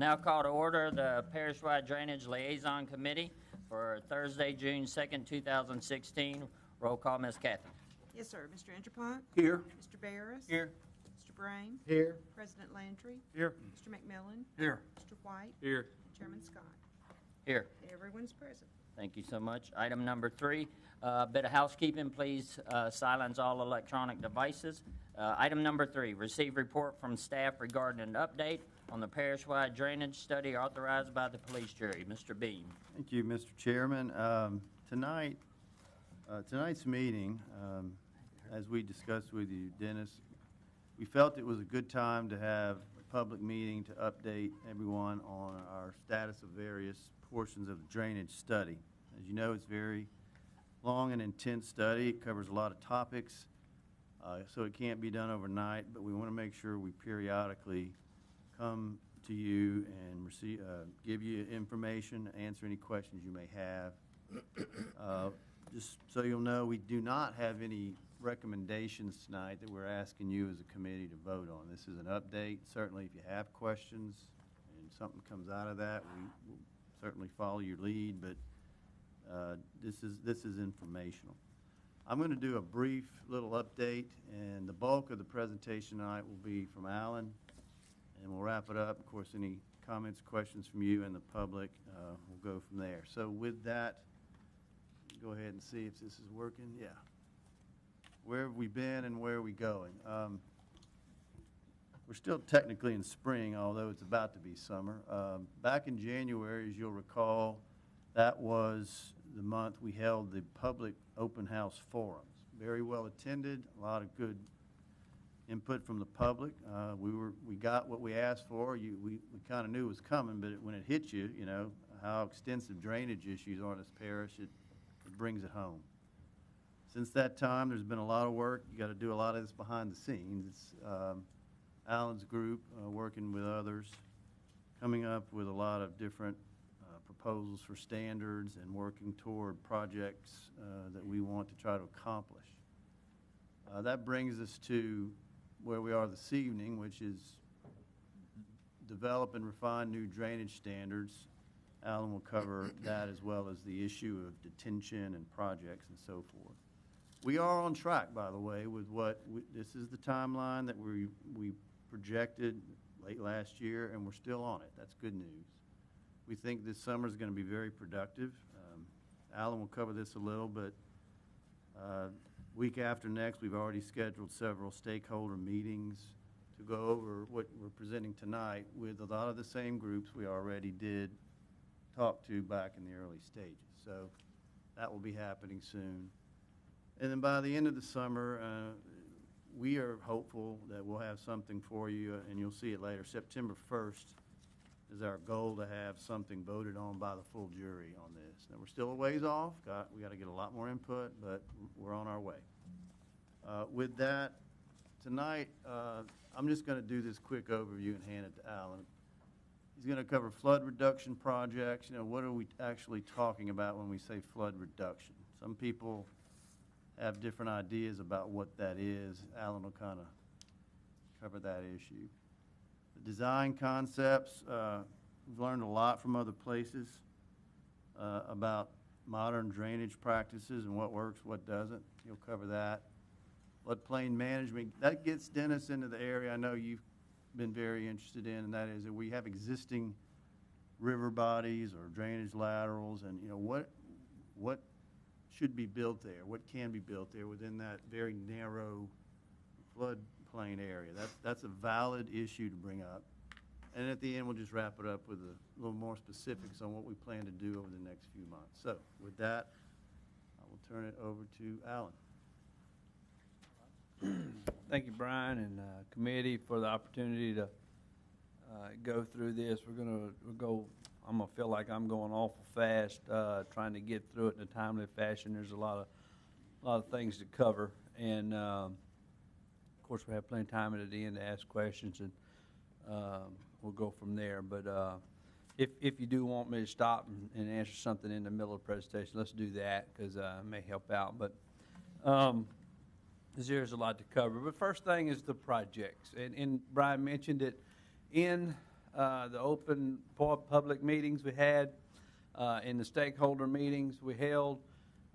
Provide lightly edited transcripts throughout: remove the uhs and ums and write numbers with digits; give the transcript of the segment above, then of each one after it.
now call to order the Parish-Wide Drainage Liaison Committee for Thursday, June 2nd, 2016. Roll call, Ms. Cathy. Yes, sir. Mr. Interpont? Here. Mr. Barris? Here. Mr. Brain? Here. President Landry? Here. Mr. McMillan? Here. Mr. White? Here. And Chairman Scott. Here. Everyone's present. Thank you so much. Item number 3, bit of housekeeping. Please silence all electronic devices. Item number 3, receive report from staff regarding an update on the parish-wide drainage study authorized by the police jury. Mr. Beam. Thank you, Mr. Chairman. Tonight's meeting, as we discussed with you, Dennis, we felt it was a good time to have a public meeting to update everyone on our status of various portions of the drainage study. As you know, it's a very long and intense study. It covers a lot of topics, so it can't be done overnight, but we want to make sure we periodically come to you and receive, give you information, answer any questions you may have. Just so you'll know, we do not have any recommendations tonight that we're asking you as a committee to vote on. This is an update. Certainly, if you have questions and something comes out of that, we will certainly follow your lead, but this is informational. I'm going to do a brief little update, and the bulk of the presentation tonight will be from Alan, and we'll wrap it up. Of course, any comments, questions from you and the public, we'll go from there. So with that, go ahead and see if this is working. Yeah. Where have we been and where are we going? We're still technically in spring, although it's about to be summer. Back in January, as you'll recall, that was the month we held the public open house forums. Very well attended, a lot of good input from the public. We got what we asked for. We kind of knew it was coming, but when it hits you, you know, how extensive drainage issues are in this parish, it brings it home. Since that time, there's been a lot of work. You got to do a lot of this behind the scenes. It's Alan's group working with others, coming up with a lot of different proposals for standards and working toward projects that we want to try to accomplish. That brings us to where we are this evening, which is develop and refine new drainage standards. Alan will cover that as well as the issue of detention and projects and so forth. We are on track, by the way, with this is the timeline that we projected late last year, and we're still on it. That's good news. We think this summer is going to be very productive. Alan will cover this a little, but week after next, we've already scheduled several stakeholder meetings to go over what we're presenting tonight with a lot of the same groups we already did talk to back in the early stages. So that will be happening soon. And then by the end of the summer, we are hopeful that we'll have something for you, and you'll see it later. September 1st is our goal to have something voted on by the full jury on this. Now, we're still a ways off. We got to get a lot more input, but we're on our way. With that, tonight, I'm just going to do this quick overview and hand it to Alan. He's going to cover flood reduction projects. You know, what are we actually talking about when we say flood reduction? Some people have different ideas about what that is. Alan will kind of cover that issue. The design concepts, we've learned a lot from other places about modern drainage practices and what works, what doesn't. He'll cover that. Floodplain management, that gets Dennis into the area I know you've been very interested in, and that is that we have existing river bodies or drainage laterals, and you know what should be built there, what can be built there within that very narrow floodplain area. That's a valid issue to bring up. And at the end, we'll just wrap it up with a little more specifics on what we plan to do over the next few months. So with that, I will turn it over to Alan. Thank you, Brian, and committee for the opportunity to go through this. We'll go. I'm gonna feel like I'm going awful fast, trying to get through it in a timely fashion. There's a lot of things to cover, and of course we have plenty of time at the end to ask questions, and we'll go from there. But if you do want me to stop and answer something in the middle of the presentation, let's do that, because it may help out. But there's a lot to cover. But first thing is the projects, and Brian mentioned it in the open public meetings we had, in the stakeholder meetings we held,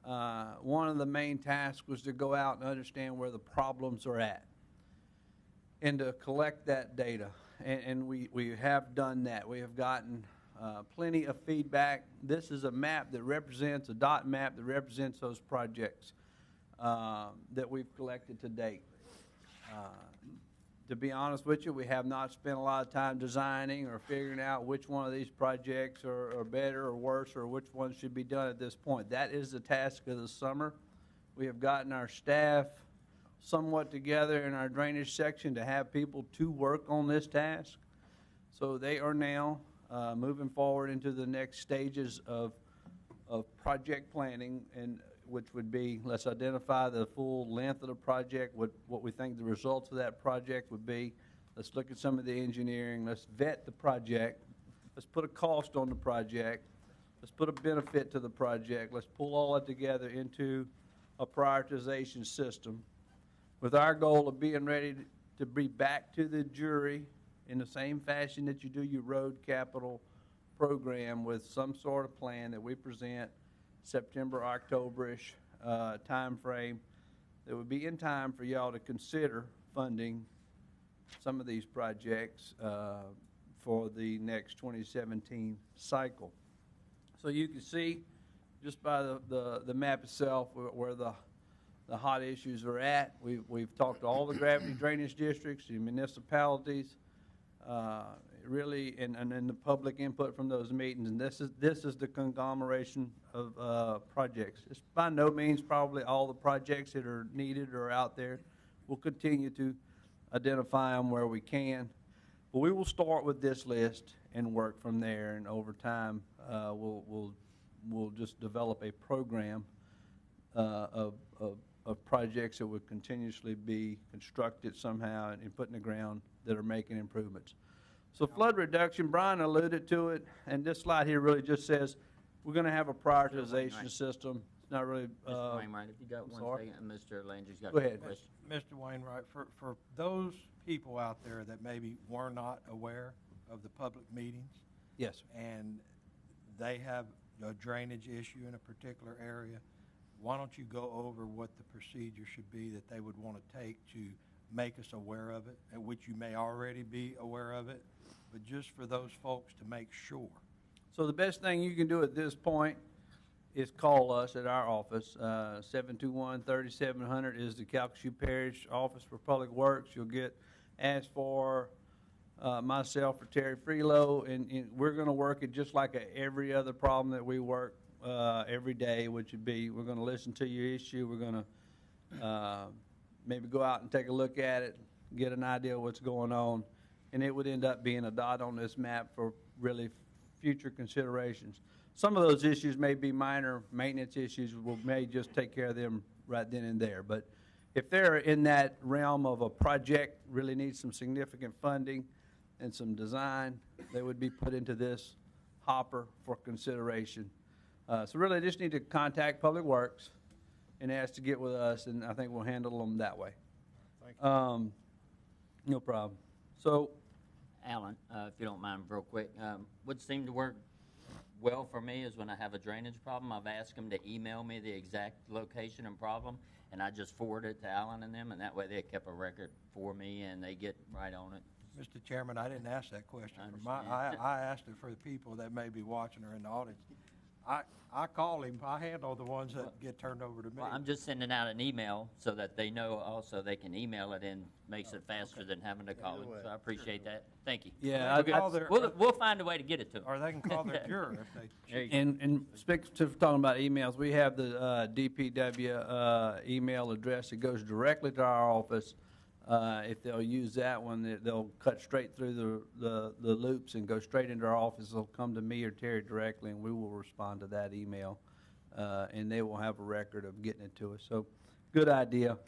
one of the main tasks was to go out and understand where the problems are at and to collect that data. And we have done that. We have gotten plenty of feedback. This is a map that represents, a dot map that represents those projects that we've collected to date. To be honest with you, we have not spent a lot of time designing or figuring out which one of these projects are better or worse, or which ones should be done at this point. That is the task of the summer. We have gotten our staff somewhat together in our drainage section to have people to work on this task. So they are now moving forward into the next stages of project planning, and which would be, let's identify the full length of the project, what we think the results of that project would be. Let's look at some of the engineering. Let's vet the project. Let's put a cost on the project. Let's put a benefit to the project. Let's pull all that together into a prioritization system with our goal of being ready to be back to the jury in the same fashion that you do your road capital program, with some sort of plan that we present September, October-ish time frame that would be in time for y'all to consider funding some of these projects for the next 2017 cycle. So you can see just by the map itself where the hot issues are at. We've talked to all the gravity drainage districts, the municipalities, really, and then the public input from those meetings. And this is the conglomeration of projects. It's by no means probably all the projects that are needed or out there. We'll continue to identify them where we can. But we will start with this list and work from there. And over time, we'll just develop a program of projects that would continuously be constructed somehow and put in the ground that are making improvements. So flood reduction, Brian alluded to it, and this slide here really just says we're going to have a prioritization system. It's not really. Mr. Wainwright, if you got one sorry. second, and Mr. Landry's got Go a ahead. question. Mr. Wainwright, for those people out there that maybe were not aware of the public meetings, Yes, sir. and they have a drainage issue in a particular area, why don't you go over what the procedure should be that they would want to take to make us aware of it, and which you may already be aware of it, but just for those folks to make sure. So the best thing you can do at this point is call us at our office. 721-3700 is the Calcasieu Parish Office for Public Works. You'll get asked for myself or Terry Freelow, and we're going to work it just like every other problem that we work every day, which would be we're going to listen to your issue. We're going to maybe go out and take a look at it, get an idea of what's going on, and it would end up being a dot on this map for really future considerations. Some of those issues may be minor maintenance issues. We may just take care of them right then and there. But if they're in that realm of a project really needs some significant funding and some design, they would be put into this hopper for consideration. So really just need to contact Public Works and ask to get with us, and I think we'll handle them that way. Thank you. No problem. So, Alan, if you don't mind real quick, what seemed to work well for me is when I have a drainage problem, I've asked them to email me the exact location and problem, and I just forward it to Alan and them, and that way they kept a record for me and they get right on it. Mr. Chairman, I didn't ask that question. I understand. I asked it for the people that may be watching or in the audience. I call him. I handle the ones that get turned over to me. Well, I'm just sending out an email so that they know also they can email it in, makes it faster than having to call it. So I appreciate that. Thank you. yeah, They can call their- We'll find a way to get it to them. or they can call their juror if they There you choose. go. and speak to talking about emails, we have the DPW email address that goes directly to our office. If they'll use that one, they'll cut straight through the loops and go straight into our office. They'll come to me or Terry directly, and we will respond to that email, and they will have a record of getting it to us. So, good idea.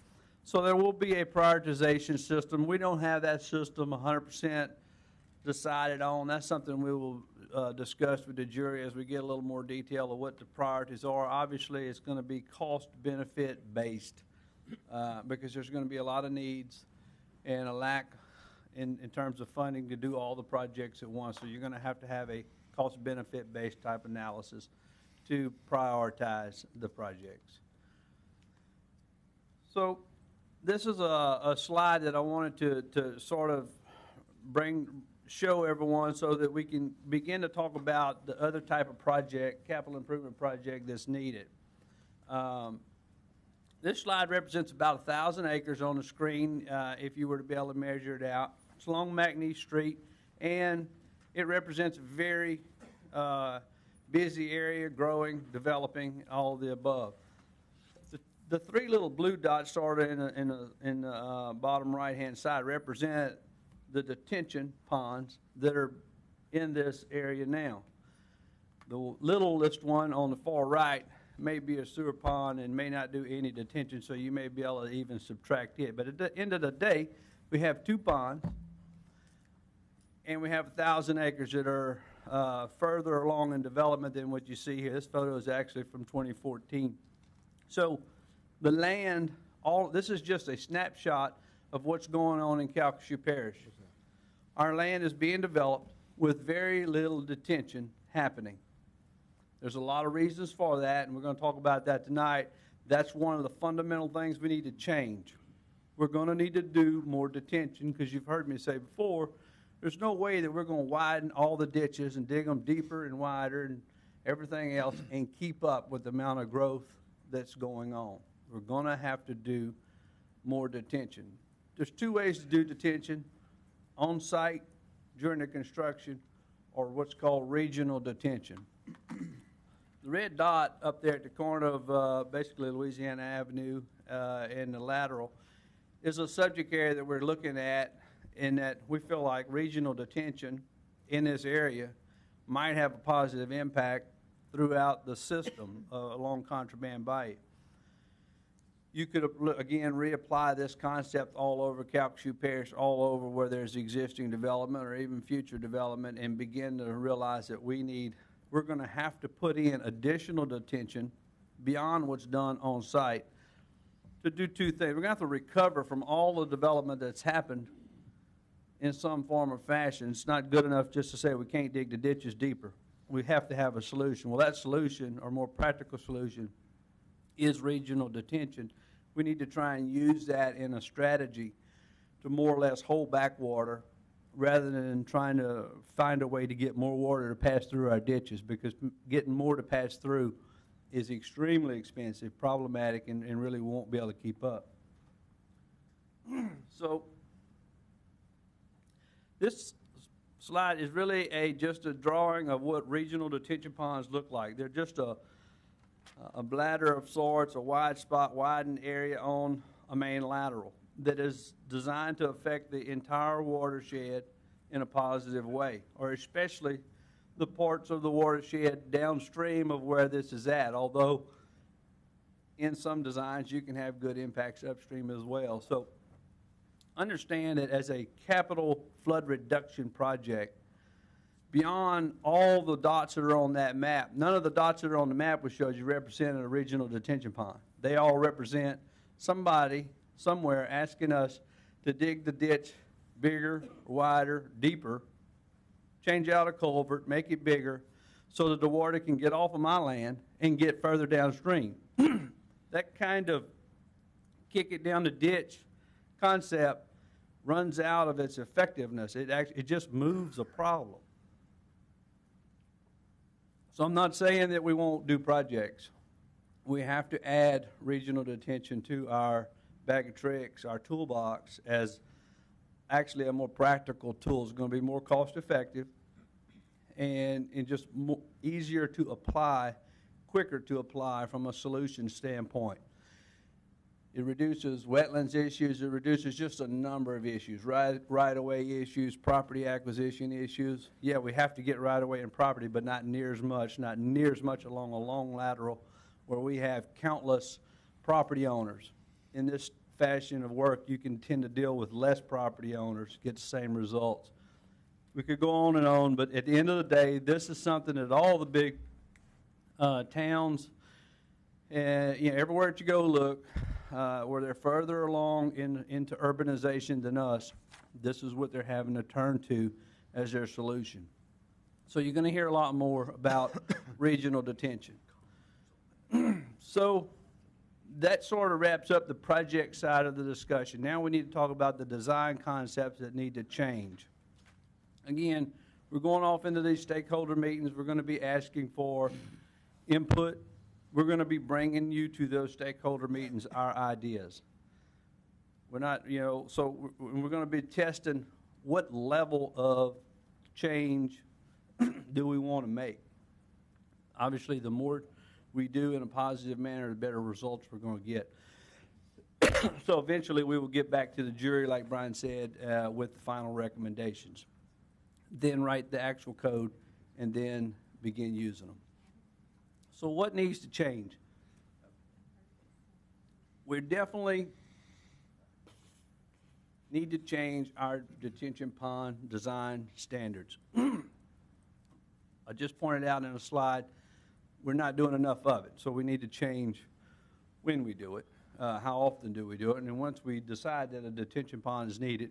So there will be a prioritization system. We don't have that system 100% decided on. That's something we will discuss with the jury as we get a little more detail of what the priorities are. Obviously, it's going to be cost-benefit based. Because there's going to be a lot of needs and a lack in terms of funding to do all the projects at once. So you're going to have a cost-benefit based type analysis to prioritize the projects. So this is a slide that I wanted to sort of show everyone so that we can begin to talk about the other type of project, capital improvement project that's needed. This slide represents about 1,000 acres on the screen if you were to be able to measure it out. It's along McNeese Street, and it represents a very busy area, growing, developing, all of the above. The three little blue dots sort of in the bottom right-hand side represent the detention ponds that are in this area now. The littlest one on the far right may be a sewer pond and may not do any detention, so you may be able to even subtract it. But at the end of the day, we have 2 ponds, and we have 1,000 acres that are further along in development than what you see here. This photo is actually from 2014. So the land, this is just a snapshot of what's going on in Calcasieu Parish. Our land is being developed with very little detention happening. There's a lot of reasons for that, and we're going to talk about that tonight. That's one of the fundamental things we need to change. We're going to need to do more detention because you've heard me say before, there's no way that we're going to widen all the ditches and dig them deeper and wider and everything else and keep up with the amount of growth that's going on. We're going to have to do more detention. There's 2 ways to do detention: on site during the construction, or what's called regional detention. The red dot up there at the corner of basically Louisiana Avenue and the lateral is a subject area that we're looking at, in that we feel like regional detention in this area might have a positive impact throughout the system along Contraband Bayou. You could, again, reapply this concept all over Calcasieu Parish, all over where there's existing development or even future development, and begin to realize that we're going to have to put in additional detention beyond what's done on site to do 2 things. We're going to have to recover from all the development that's happened in some form or fashion. It's not good enough just to say we can't dig the ditches deeper. We have to have a solution. Well, that solution, or more practical solution, is regional detention. We need to try and use that in a strategy to more or less hold back water rather than trying to find a way to get more water to pass through our ditches, because getting more to pass through is extremely expensive, problematic, and really won't be able to keep up. So this slide is really just a drawing of what regional detention ponds look like. They're just a bladder of sorts, a wide spot, widened area on a main lateral that is designed to affect the entire watershed in a positive way, or especially the parts of the watershed downstream of where this is at, although in some designs you can have good impacts upstream as well. So understand that as a capital flood reduction project, beyond all the dots that are on that map, none of the dots that are on the map which shows you represent a regional detention pond. They all represent somebody somewhere asking us to dig the ditch bigger, wider, deeper, change out a culvert, make it bigger, so that the water can get off of my land and get further downstream. That kind of kick it down the ditch concept runs out of its effectiveness. It just moves a problem. So I'm not saying that we won't do projects. We have to add regional detention to our bag of tricks, our toolbox, as actually a more practical tool. It's going to be more cost effective and just easier to apply, quicker to apply from a solution standpoint. It reduces wetlands issues. It reduces just a number of issues, right-of-way issues, property acquisition issues. Yeah, we have to get right-of-way and property, but not near as much along a long lateral where we have countless property owners. In this fashion of work, you can tend to deal with less property owners, get the same results. We could go on and on, but at the end of the day, this is something that all the big towns, everywhere that you go look, where they're further along into urbanization than us, this is what they're having to turn to as their solution. So you're going to hear a lot more about regional detention. So that sort of wraps up the project side of the discussion. Now we need to talk about the design concepts that need to change. Again, we're going off into these stakeholder meetings. We're going to be asking for input. We're going to be bringing you to those stakeholder meetings our ideas. We're not, so we're going to be testing what level of change do we want to make. Obviously, the more we do in a positive manner, the better results we're going to get. So eventually, we will get back to the jury, like Brian said, with the final recommendations. Then write the actual code, and then begin using them. So what needs to change? We definitely need to change our detention pond design standards. I just pointed out in a slide, we're not doing enough of it, so we need to change when we do it, how often do we do it, and then once we decide that a detention pond is needed,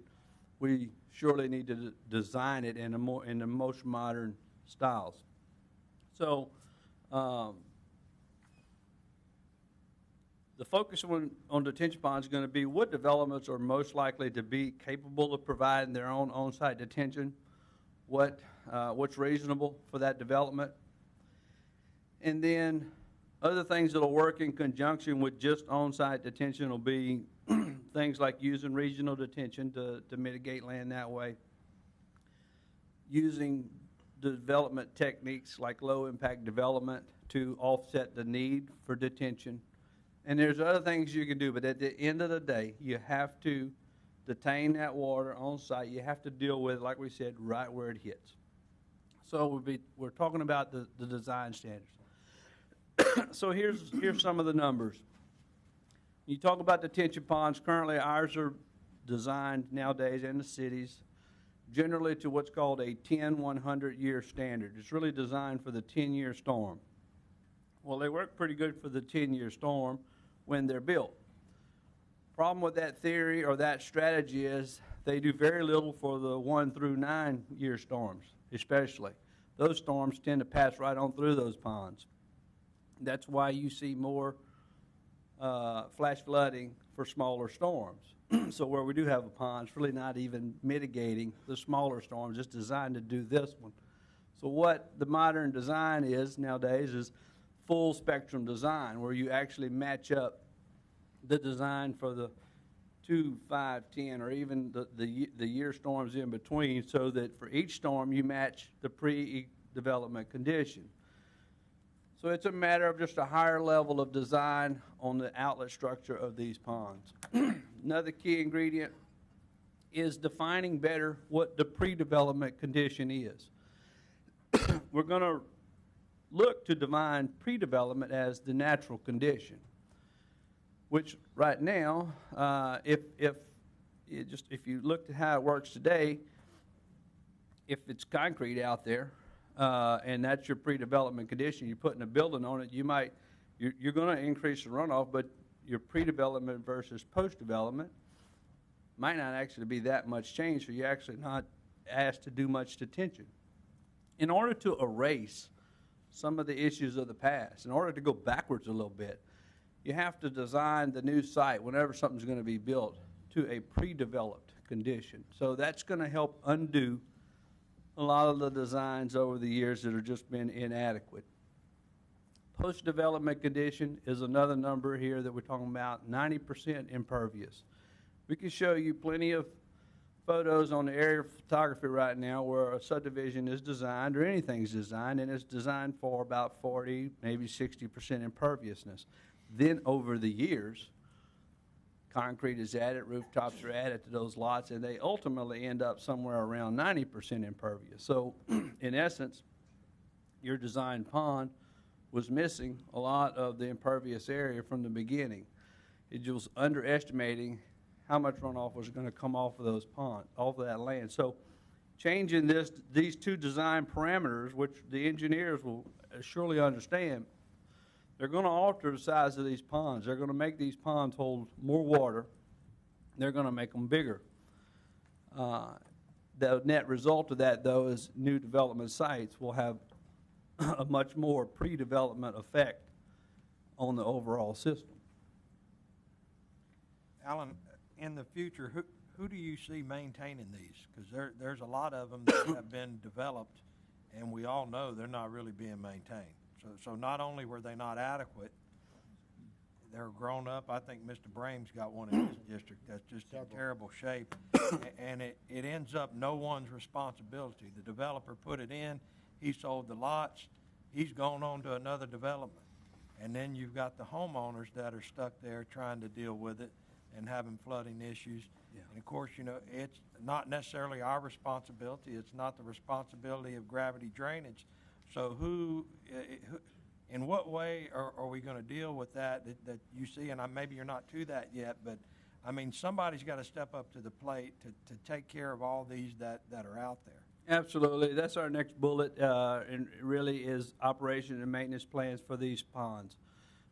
we surely need to design it in the most modern styles. So the focus on detention ponds is going to be what developments are most likely to be capable of providing their own on-site detention, what's reasonable for that development, and then other things that will work in conjunction with just on-site detention will be things like using regional detention to mitigate land that way, using development techniques like low-impact development to offset the need for detention. And there's other things you can do, but at the end of the day, you have to detain that water on site. You have to deal with it, like we said, right where it hits. So we're talking about the design standards. So here's some of the numbers. You talk about detention ponds. Currently, ours are designed nowadays in the cities generally to what's called a 10-100-year standard. It's really designed for the 10-year storm. Well, they work pretty good for the 10-year storm when they're built. Problem with that theory or that strategy is they do very little for the 1 through 9-year storms, especially. Those storms tend to pass right on through those ponds. That's why you see more flash flooding for smaller storms. So where we do have a pond, it's really not even mitigating the smaller storms. It's designed to do this one. So what the modern design is nowadays is full spectrum design, where you actually match up the design for the 2, 5, 10, or even the year storms in between, so that for each storm you match the pre-development condition. So it's a matter of just a higher level of design on the outlet structure of these ponds. Another key ingredient is defining better what the pre-development condition is. We're going to look to define pre-development as the natural condition, which right now, if you look at how it works today, if it's concrete out there, and that's your pre-development condition, you're putting a building on it, you're going to increase the runoff, but your pre-development versus post-development might not actually be that much change, so you're actually not asked to do much detention. In order to erase some of the issues of the past, in order to go backwards a little bit, you have to design the new site, whenever something's going to be built, to a pre-developed condition. So that's going to help undo a lot of the designs over the years that have just been inadequate. Post-development condition is another number here that we're talking about, 90% impervious. We can show you plenty of photos on the aerial photography right now where a subdivision is designed, or anything's designed, and it's designed for about 40, maybe 60% imperviousness. Then over the years, concrete is added, rooftops are added to those lots, and they ultimately end up somewhere around 90% impervious. So in essence, your designed pond was missing a lot of the impervious area from the beginning. It was underestimating how much runoff was going to come off of those ponds, off of that land. So changing these two design parameters, which the engineers will surely understand, They're going to alter the size of these ponds. They're going to make these ponds hold more water. They're going to make them bigger. The net result of that, though, is new development sites will have a much more pre-development effect on the overall system. Alan, in the future, who do you see maintaining these? Because there's a lot of them that have been developed, and we all know they're not really being maintained. So not only were they not adequate, they're grown up. I think Mr. Brame's got one in his district that's just in terrible shape, and it ends up no one's responsibility. The developer put it in, he sold the lots, he's gone on to another development. And then you've got the homeowners that are stuck there trying to deal with it and having flooding issues. Yeah. And of course, you know, it's not necessarily our responsibility. It's not the responsibility of gravity drainage. So in what way are we going to deal with that you see? And maybe you're not to that yet, but I mean, somebody's got to step up to the plate to take care of all these that are out there. Absolutely. That's our next bullet, and it really is operation and maintenance plans for these ponds.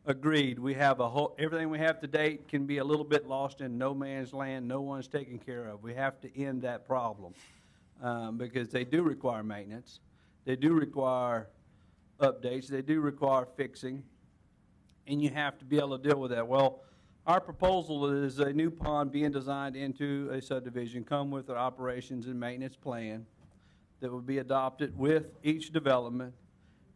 Agreed. We have everything we have to date can be a little bit lost in no man's land. No one's taken care of. We have to end that problem because they do require maintenance. They do require updates. They do require fixing, and you have to be able to deal with that. Well, our proposal is a new pond being designed into a subdivision, come with an operations and maintenance plan that would be adopted with each development.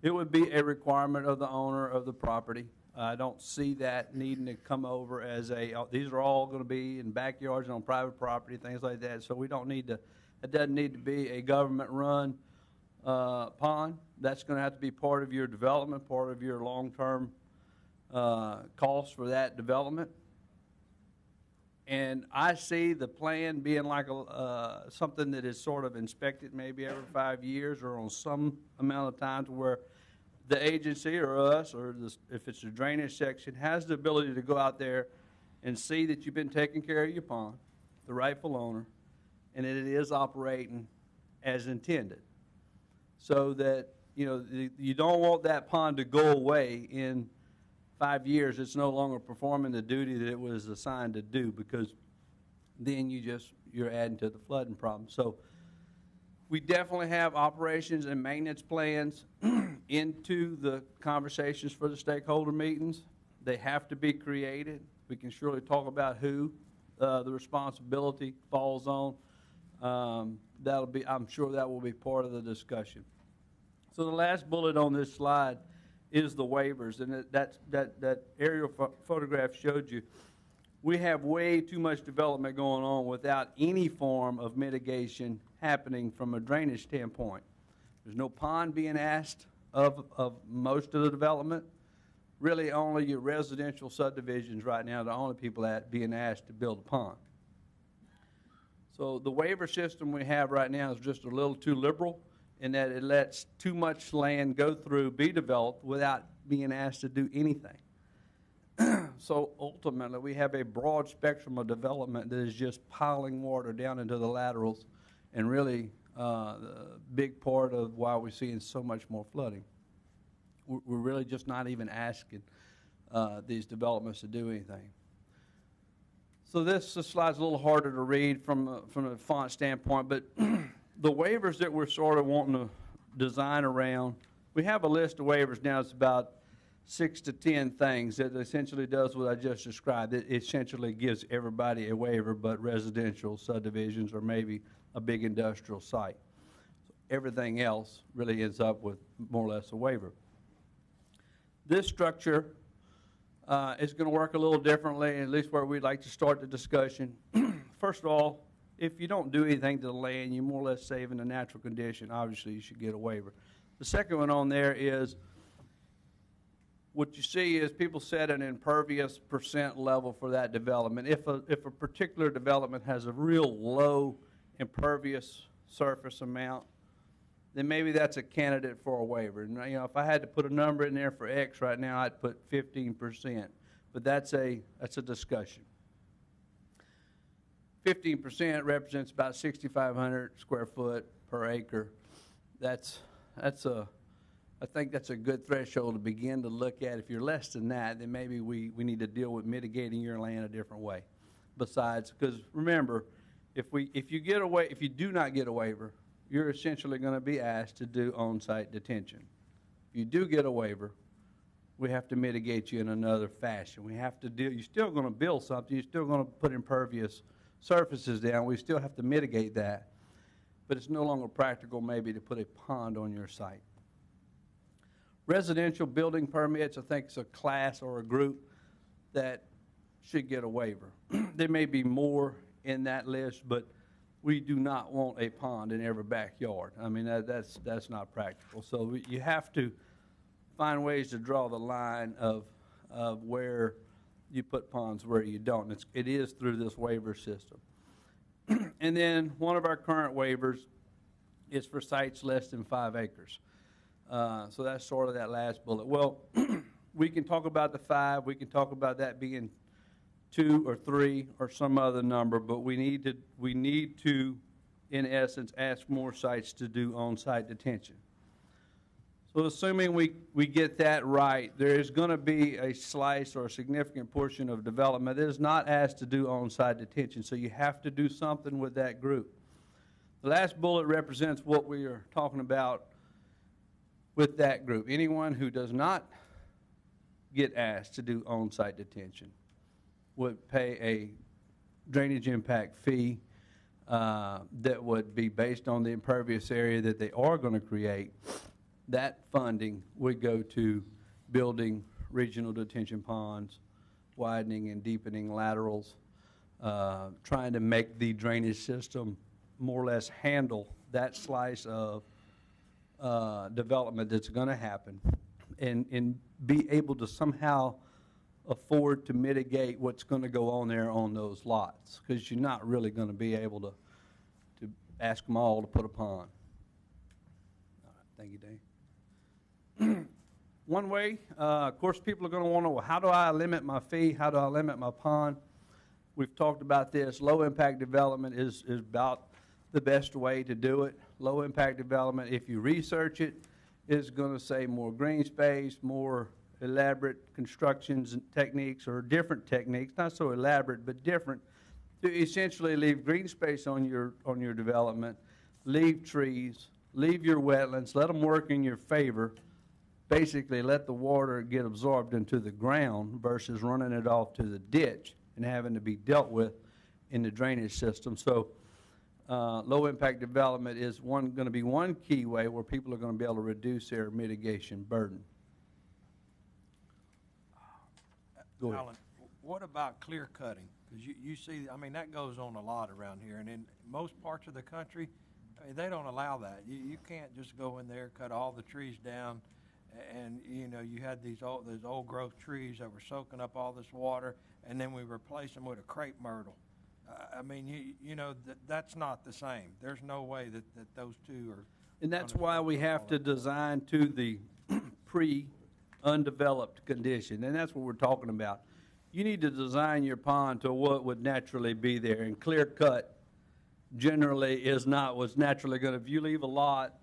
It would be a requirement of the owner of the property. I don't see that needing to come over as these are all going to be in backyards and on private property, things like that. So we don't need to, it doesn't need to be a government-run pond. That's going to have to be part of your development, part of your long-term cost for that development. And I see the plan being like something that is sort of inspected maybe every 5 years or on some amount of time to where the agency or us or if it's a drainage section has the ability to go out there and see that you've been taking care of your pond, the rightful owner, and that it is operating as intended. So that, you know, you don't want that pond to go away in 5 years. It's no longer performing the duty that it was assigned to do, because then you're adding to the flooding problem. So we definitely have operations and maintenance plans into the conversations for the stakeholder meetings. They have to be created. We can surely talk about who the responsibility falls on. I'm sure that will be part of the discussion. So the last bullet on this slide is the waivers, and that aerial photograph showed you. We have way too much development going on without any form of mitigation happening from a drainage standpoint. There's no pond being asked of most of the development. Really only your residential subdivisions right now are the only people being asked to build a pond. So the waiver system we have right now is just a little too liberal in that it lets too much land go through, be developed without being asked to do anything. So ultimately, we have a broad spectrum of development that is just piling water down into the laterals, and really the big part of why we're seeing so much more flooding. We're really just not even asking these developments to do anything. So this slide's a little harder to read from a font standpoint, but the waivers that we're sort of wanting to design around, we have a list of waivers now. It's about 6 to 10 things that essentially does what I just described. It essentially gives everybody a waiver but residential subdivisions or maybe a big industrial site. So everything else really ends up with more or less a waiver. This structure is going to work a little differently, at least where we'd like to start the discussion. First of all, if you don't do anything to the land, you're more or less saving the natural condition. Obviously, you should get a waiver. The second one on there is what you see is people set an impervious percent level for that development. If a particular development has a real low impervious surface amount, then maybe that's a candidate for a waiver. And, you know, if I had to put a number in there for X right now, I'd put 15%. But that's a discussion. 15% represents about 6,500 square foot per acre. That's a I think that's a good threshold to begin to look at. If you're less than that, then maybe we need to deal with mitigating your land a different way. Besides, because remember, if you do not get a waiver, you're essentially going to be asked to do on-site detention. If you do get a waiver, we have to mitigate you in another fashion. We have to deal, you're still going to build something, you're still going to put impervious surfaces down, we still have to mitigate that, but it's no longer practical maybe to put a pond on your site. Residential building permits, I think it's a class or a group that should get a waiver. There may be more in that list, but we do not want a pond in every backyard. I mean, that's not practical. So you have to find ways to draw the line of where you put ponds, where you don't. It is through this waiver system. And then one of our current waivers is for sites less than 5 acres. So that's sort of that last bullet. Well, we can talk about the 5. We can talk about that being 2 or 3 or some other number, but we need to, in essence, ask more sites to do on-site detention. So assuming we get that right, there is going to be a slice or a significant portion of development that is not asked to do on-site detention, so you have to do something with that group. The last bullet represents what we are talking about with that group. Anyone who does not get asked to do on-site detention would pay a drainage impact fee that would be based on the impervious area that they are going to create. That funding would go to building regional detention ponds, widening and deepening laterals, trying to make the drainage system more or less handle that slice of development that's going to happen, and be able to somehow afford to mitigate what's going to go on there on those lots, because you're not really going to be able to ask them all to put a pond. All right, thank you, Dave. One way, of course, people are going to want to know, well, how do I limit my fee? How do I limit my pond? We've talked about this. Low impact development is about the best way to do it. Low impact development, if you research it, is going to say more green space, more elaborate constructions and techniques, or different techniques, not so elaborate, but different, to essentially leave green space on your development, leave trees, leave your wetlands, let them work in your favor. Basically, let the water get absorbed into the ground versus running it off to the ditch and having to be dealt with in the drainage system. So low-impact development is going to be one key way where people are going to be able to reduce their mitigation burden. Go ahead. Alan, what about clear cutting? Because you see, I mean, that goes on a lot around here, and in most parts of the country, I mean, they don't allow that. You can't just go in there, cut all the trees down, and you know, you had those old growth trees that were soaking up all this water, and then we replace them with a crepe myrtle. I mean, you know, that's not the same. There's no way that those two are. And that's why we have to design to the pre-undeveloped condition, and that's what we're talking about. You need to design your pond to what would naturally be there, and clear cut generally is not what's naturally going to. If you leave a lot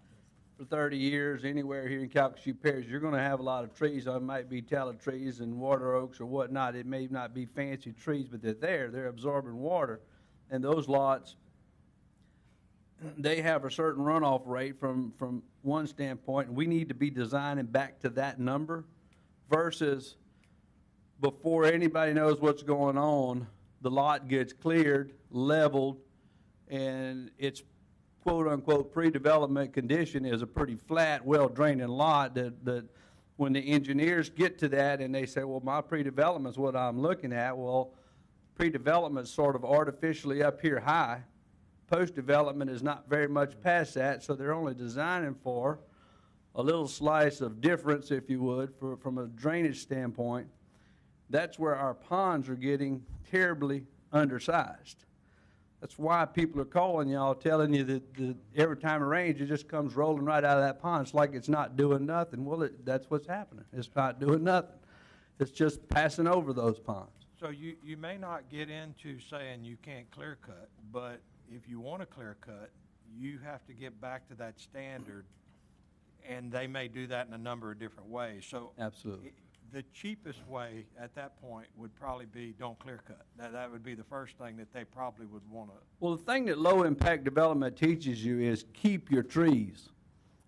for 30 years anywhere here in Calcasieu Parish, you're going to have a lot of trees. It might be tallow trees and water oaks or whatnot. It may not be fancy trees, but they're there. They're absorbing water. And those lots, they have a certain runoff rate from one standpoint, and we need to be designing back to that number versus before anybody knows what's going on, the lot gets cleared, leveled, and it's quote-unquote pre-development condition is a pretty flat, well-draining lot that when the engineers get to that and they say, well, my pre-development is what I'm looking at, well, pre-development is sort of artificially up here high. Post-development is not very much past that, so they're only designing for a little slice of difference, if you would, from a drainage standpoint. That's where our ponds are getting terribly undersized. That's why people are calling y'all, telling you that every time it rains, it just comes rolling right out of that pond. It's like it's not doing nothing. Well, that's what's happening. It's not doing nothing. It's just passing over those ponds. So you may not get into saying you can't clear cut, but if you want to clear cut, you have to get back to that standard, And they may do that in a number of different ways. So Absolutely. the cheapest way at that point would probably be don't clear cut. That would be the first thing that they probably would want to. Well, the thing that low-impact development teaches you is keep your trees.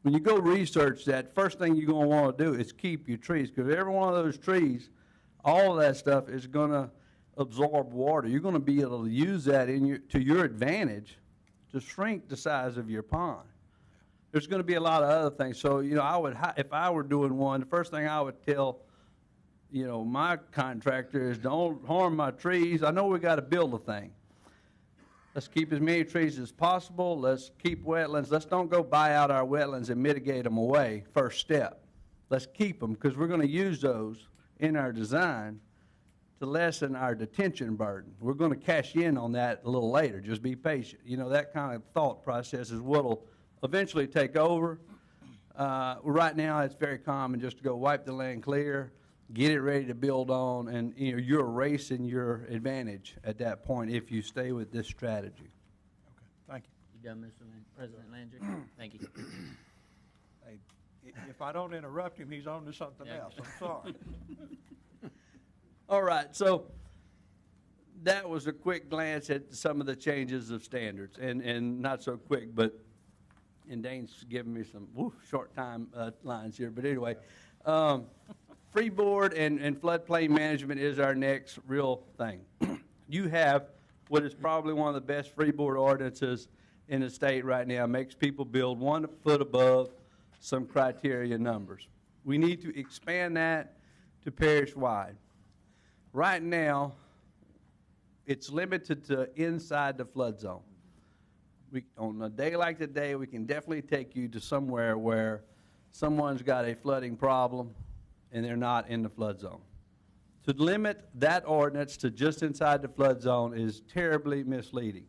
When you go research that, first thing you're going to want to do is keep your trees, because every one of those trees, all of that stuff is going to absorb water. You're going to be able to use that to your advantage to shrink the size of your pond. There's going to be a lot of other things. So, if I were doing one, the first thing I would tell my contractor is don't harm my trees. I know we got to build a thing. Let's keep as many trees as possible. Let's keep wetlands. Let's don't go buy out our wetlands and mitigate them away, first step. Let's keep them, because we're going to use those in our design to lessen our detention burden. We're going to cash in on that a little later. Just be patient. That kind of thought process is what will eventually take over. Right now, it's very common just to go wipe the land clear, get it ready to build on, and you're erasing your advantage at that point if you stay with this strategy. Okay, thank you. You done, President Landry? Thank you. Hey, if I don't interrupt him, he's on to something Yeah. else. I'm sorry. All right, so that was a quick glance at some of the changes of standards, and not so quick, and Dane's giving me some short time lines here, but anyway. Freeboard and floodplain management is our next real thing. You have what is probably one of the best freeboard ordinances in the state right now. Makes people build 1 foot above some criteria numbers. We need to expand that to parish-wide. Right now, it's limited to inside the flood zone. On a day like today, we can definitely take you to somewhere where someone's got a flooding problem and they're not in the flood zone. To limit that ordinance to just inside the flood zone is terribly misleading.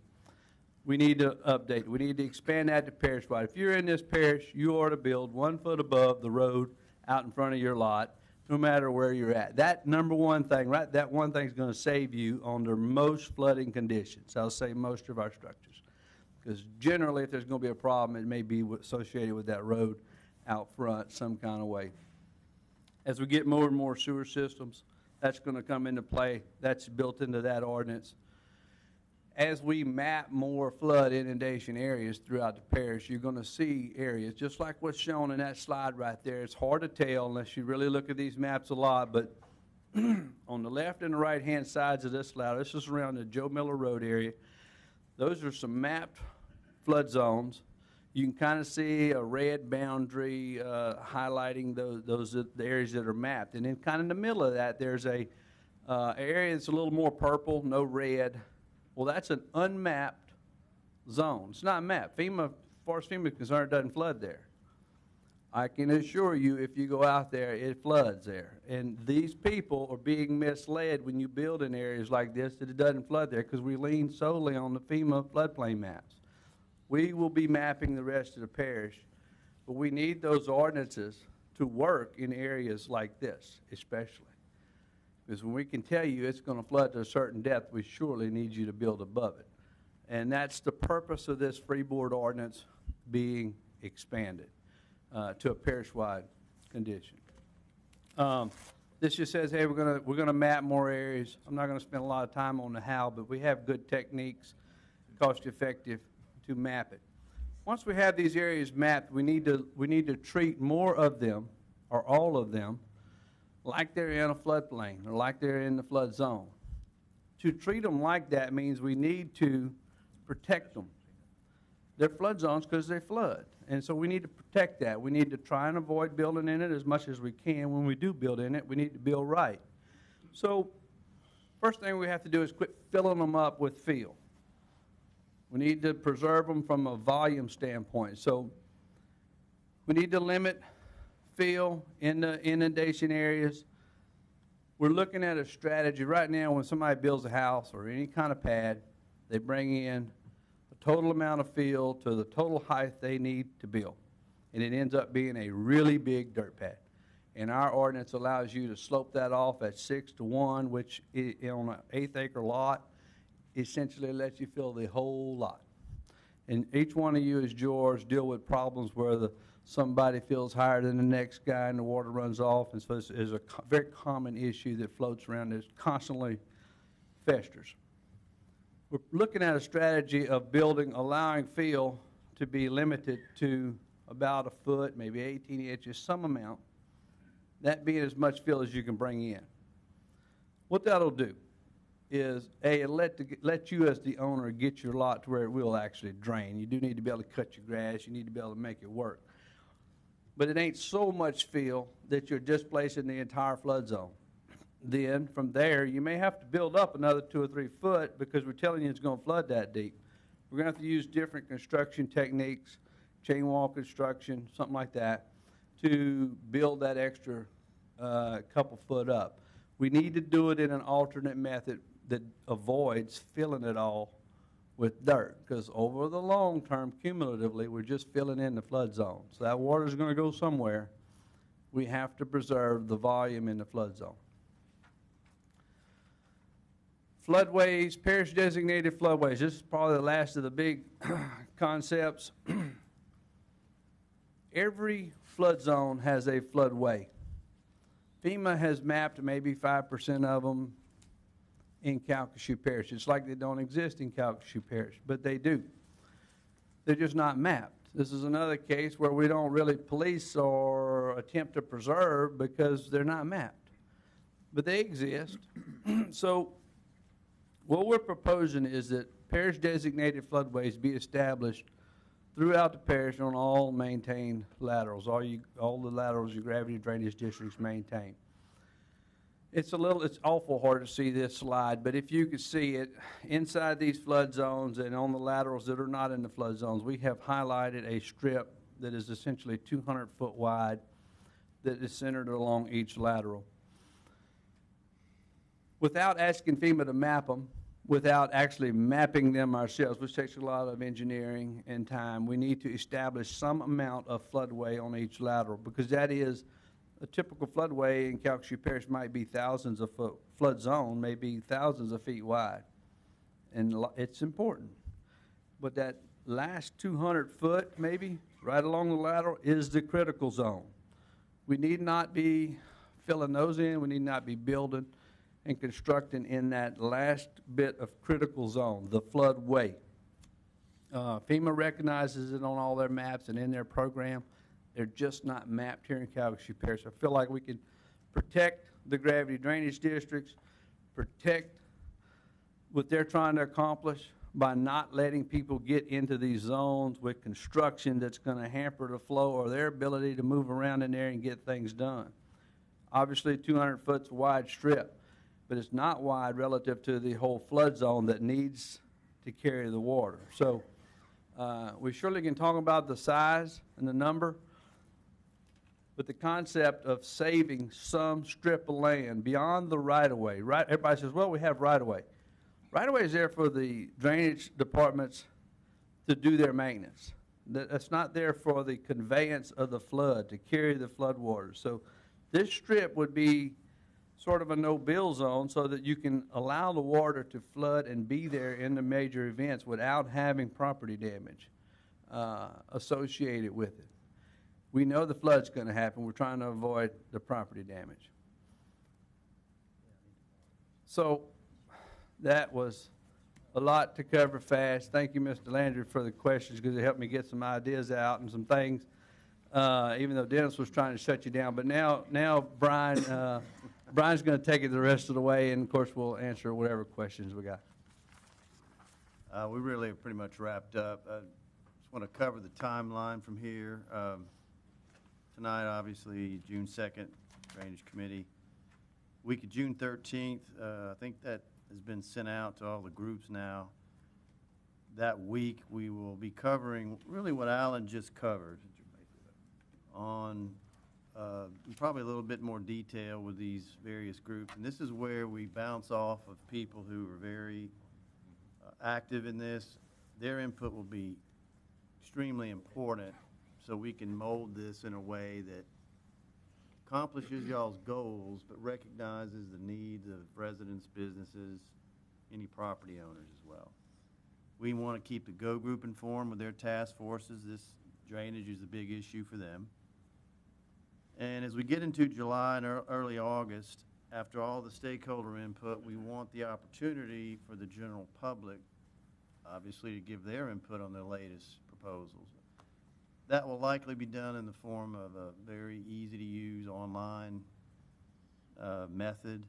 We need to update it. We need to expand that to parish-wide. If you're in this parish, you ought to build 1 foot above the road out in front of your lot, no matter where you're at. That number one thing, right, that one thing is going to save you under most flooding conditions. I'll say most of our structures. Because generally, if there's going to be a problem, it may be associated with that road out front some kind of way. As we get more and more sewer systems, that's going to come into play. That's built into that ordinance. As we map more flood inundation areas throughout the parish, you're going to see areas, just like what's shown in that slide right there. It's hard to tell unless you really look at these maps a lot, but on the left and the right-hand sides of this slide, this is around the Joe Miller Road area. Those are some mapped flood zones. You can kind of see a red boundary highlighting the areas that are mapped. And then kind of in the middle of that, there's a area that's a little more purple, no red. Well, that's an unmapped zone. It's not mapped. FEMA, as far as FEMA is concerned, it doesn't flood there. I can assure you, if you go out there, it floods there. And these people are being misled when you build in areas like this that it doesn't flood there, because we lean solely on the FEMA floodplain maps. We will be mapping the rest of the parish, but we need those ordinances to work in areas like this, especially. Because when we can tell you it's going to flood to a certain depth, we surely need you to build above it. And that's the purpose of this freeboard ordinance being expanded to a parish-wide condition. This just says, hey, we're gonna map more areas. I'm not going to spend a lot of time on the how, but we have good techniques, cost-effective, to map it. Once we have these areas mapped, we need to treat more of them, or all of them, like they're in a floodplain or like they're in the flood zone. To treat them like that means we need to protect them. They're flood zones because they flood, and so we need to protect that. We need to try and avoid building in it as much as we can. When we do build in it, we need to build right. So first thing we have to do is quit filling them up with fill. We need to preserve them from a volume standpoint. So we need to limit fill in the inundation areas. We're looking at a strategy right now. When somebody builds a house or any kind of pad, they bring in the total amount of fill to the total height they need to build. And it ends up being a really big dirt pad. And our ordinance allows you to slope that off at 6-to-1, which on an 1/8 acre lot essentially lets you fill the whole lot. And each one of you, as George, deal with problems where somebody feels higher than the next guy and the water runs off. And so it's a very common issue that floats around that constantly festers. We're looking at a strategy of building, allowing fill to be limited to about a foot, maybe 18 inches, some amount. That being as much fill as you can bring in. What that'll do is, A, it'll let you as the owner get your lot to where it will actually drain. You do need to be able to cut your grass. You need to be able to make it work. But it ain't so much fill that you're displacing the entire flood zone. Then, from there, you may have to build up another 2 or 3 foot because we're telling you it's going to flood that deep. We're going to have to use different construction techniques, chain wall construction, something like that, to build that extra couple foot up. We need to do it in an alternate method that avoids filling it all with dirt, because over the long term, cumulatively, we're just filling in the flood zone. So that water is going to go somewhere. We have to preserve the volume in the flood zone. Floodways, parish-designated floodways. This is probably the last of the big concepts. Every flood zone has a floodway. FEMA has mapped maybe 5% of them in Calcasieu Parish. It's like they don't exist in Calcasieu Parish, but they do. They're just not mapped. This is another case where we don't really police or attempt to preserve because they're not mapped. But they exist. So what we're proposing is that parish-designated floodways be established throughout the parish on all maintained laterals, all the laterals your gravity drainage districts maintain. It's awful hard to see this slide, but if you could see it, inside these flood zones and on the laterals that are not in the flood zones, we have highlighted a strip that is essentially 200 foot wide that is centered along each lateral. Without asking FEMA to map them, without actually mapping them ourselves, which takes a lot of engineering and time, we need to establish some amount of floodway on each lateral, because that is a typical floodway in Calcasieu Parish might be thousands of foot, flood zone may be thousands of feet wide, and it's important. But that last 200 foot, maybe, right along the lateral, is the critical zone. We need not be filling those in, we need not be building and constructing in that last bit of critical zone, the floodway. FEMA recognizes it on all their maps and in their program. They're just not mapped here in Calcasieu Parish. I feel like we can protect the gravity drainage districts, protect what they're trying to accomplish by not letting people get into these zones with construction that's going to hamper the flow or their ability to move around in there and get things done. Obviously, 200 foot's a wide strip, but it's not wide relative to the whole flood zone that needs to carry the water. So we surely can talk about the size and the number, but the concept of saving some strip of land beyond the right-of-way. Right, everybody says, well, we have right-of-way. Right-of-way is there for the drainage departments to do their maintenance. That's not there for the conveyance of the flood, to carry the flood water. So this strip would be sort of a no-bill zone so that you can allow the water to flood and be there in the major events without having property damage associated with it. We know the flood's going to happen. We're trying to avoid the property damage. So that was a lot to cover fast. Thank you, Mr. Landry, for the questions, because it helped me get some ideas out and some things, even though Dennis was trying to shut you down. But now Brian, Brian's going to take it the rest of the way, and, of course, we'll answer whatever questions we got. We really have pretty much wrapped up. I just want to cover the timeline from here. Tonight, obviously, June 2nd, Drainage Committee. Week of June 13th, I think that has been sent out to all the groups now. That week, we will be covering really what Alan just covered on probably a little bit more detail with these various groups. And this is where we bounce off of people who are very active in this. Their input will be extremely important so we can mold this in a way that accomplishes y'all's goals, but recognizes the needs of residents, businesses, any property owners as well. We want to keep the GO group informed with their task forces. This drainage is a big issue for them. And as we get into July and early August, after all the stakeholder input, we want the opportunity for the general public, obviously, to give their input on the latest proposals. That will likely be done in the form of a very easy-to-use online method.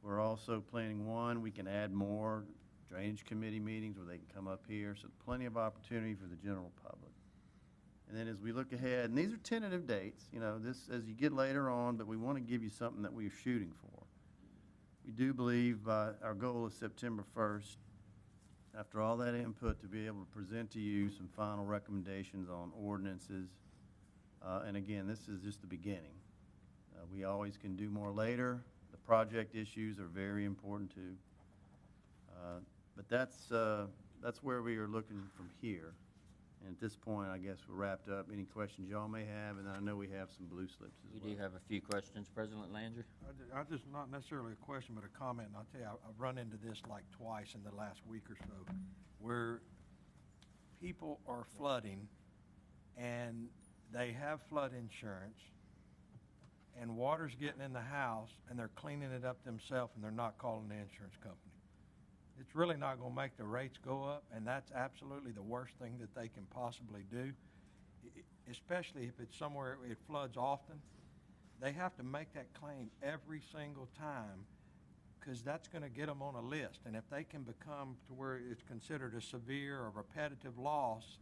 We're also planning we can add more drainage committee meetings where they can come up here, so plenty of opportunity for the general public. And then as we look ahead, and these are tentative dates, this as you get later on, but we want to give you something that we are shooting for. We do believe our goal is September 1st, after all that input, to be able to present to you some final recommendations on ordinances. And again, this is just the beginning. We always can do more later. The project issues are very important too. But that's where we are looking from here. And at this point, I guess we're wrapped up. Any questions y'all may have, and I know we have some blue slips as well. We do have a few questions, President Landry. I just, not necessarily a question, but a comment, and I'll tell you, I've run into this like twice in the last week or so, where people are flooding, and they have flood insurance, and water's getting in the house, and they're cleaning it up themselves, and they're not calling the insurance company. It's really not going to make the rates go up, and that's absolutely the worst thing that they can possibly do, especially if it's somewhere it floods often. They have to make that claim every single time, because that's going to get them on a list. And if they can become to where it's considered a severe or repetitive loss,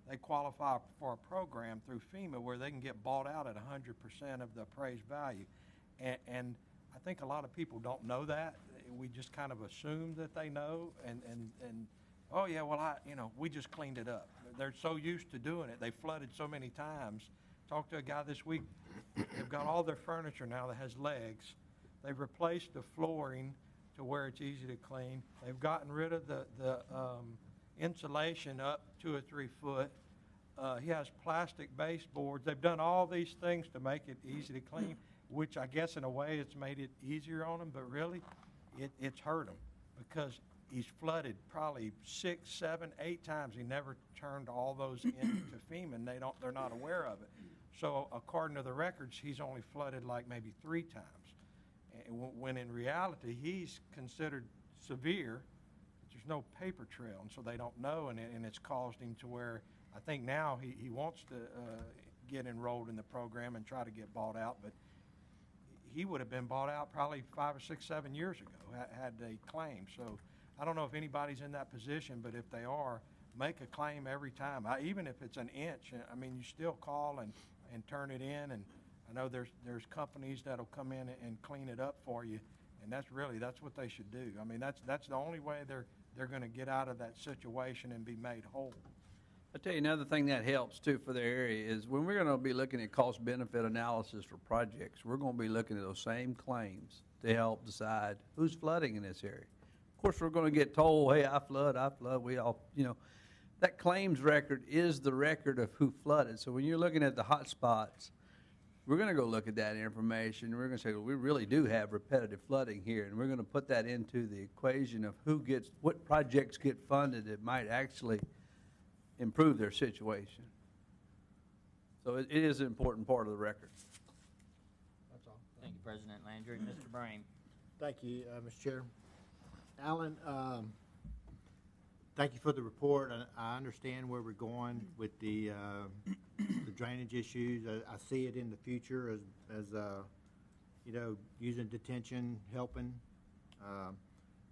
they qualify for a program through FEMA where they can get bought out at 100% of the appraised value. And I think a lot of people don't know that. We just kind of assume that they know, and oh yeah, well we just cleaned it up. They're so used to doing it. They flooded so many times. Talked to a guy this week. They've got all their furniture now that has legs. They've replaced the flooring to where it's easy to clean. They've gotten rid of the insulation up 2 or 3 foot. He has plastic baseboards. They've done all these things to make it easy to clean, which I guess in a way it's made it easier on them, but really it's hurt him because he's flooded probably 6, 7, 8 times. He never turned all those into FEMA, and they're not aware of it. So according to the records, he's only flooded like maybe 3 times, when in reality he's considered severe. There's no paper trail, and so they don't know, and it's caused him to where I think now he wants to get enrolled in the program and try to get bought out, but he would have been bought out probably 5 or 6, 7 years ago had they claimed. So I don't know if anybody's in that position, but if they are, make a claim every time. Even if it's an inch, I mean, you still call and turn it in. And I know there's companies that'll come in and clean it up for you, and that's what they should do. I mean, that's the only way they're going to get out of that situation and be made whole. I'll tell you another thing that helps too for the area is when we're going to be looking at cost benefit analysis for projects, we're going to be looking at those same claims to help decide who's flooding in this area. Of course, we're going to get told, hey, I flood, we all, that claims record is the record of who flooded. So when you're looking at the hot spots, we're going to go look at that information. We're going to say, well, we really do have repetitive flooding here, and we're going to put that into the equation of what projects get funded that might actually improve their situation. So it is an important part of the record. That's all. Thank you, President Landry. Mr. Brame. Thank you, Mr. Chair. Alan, thank you for the report. I understand where we're going with the drainage issues. I see it in the future as using detention, helping.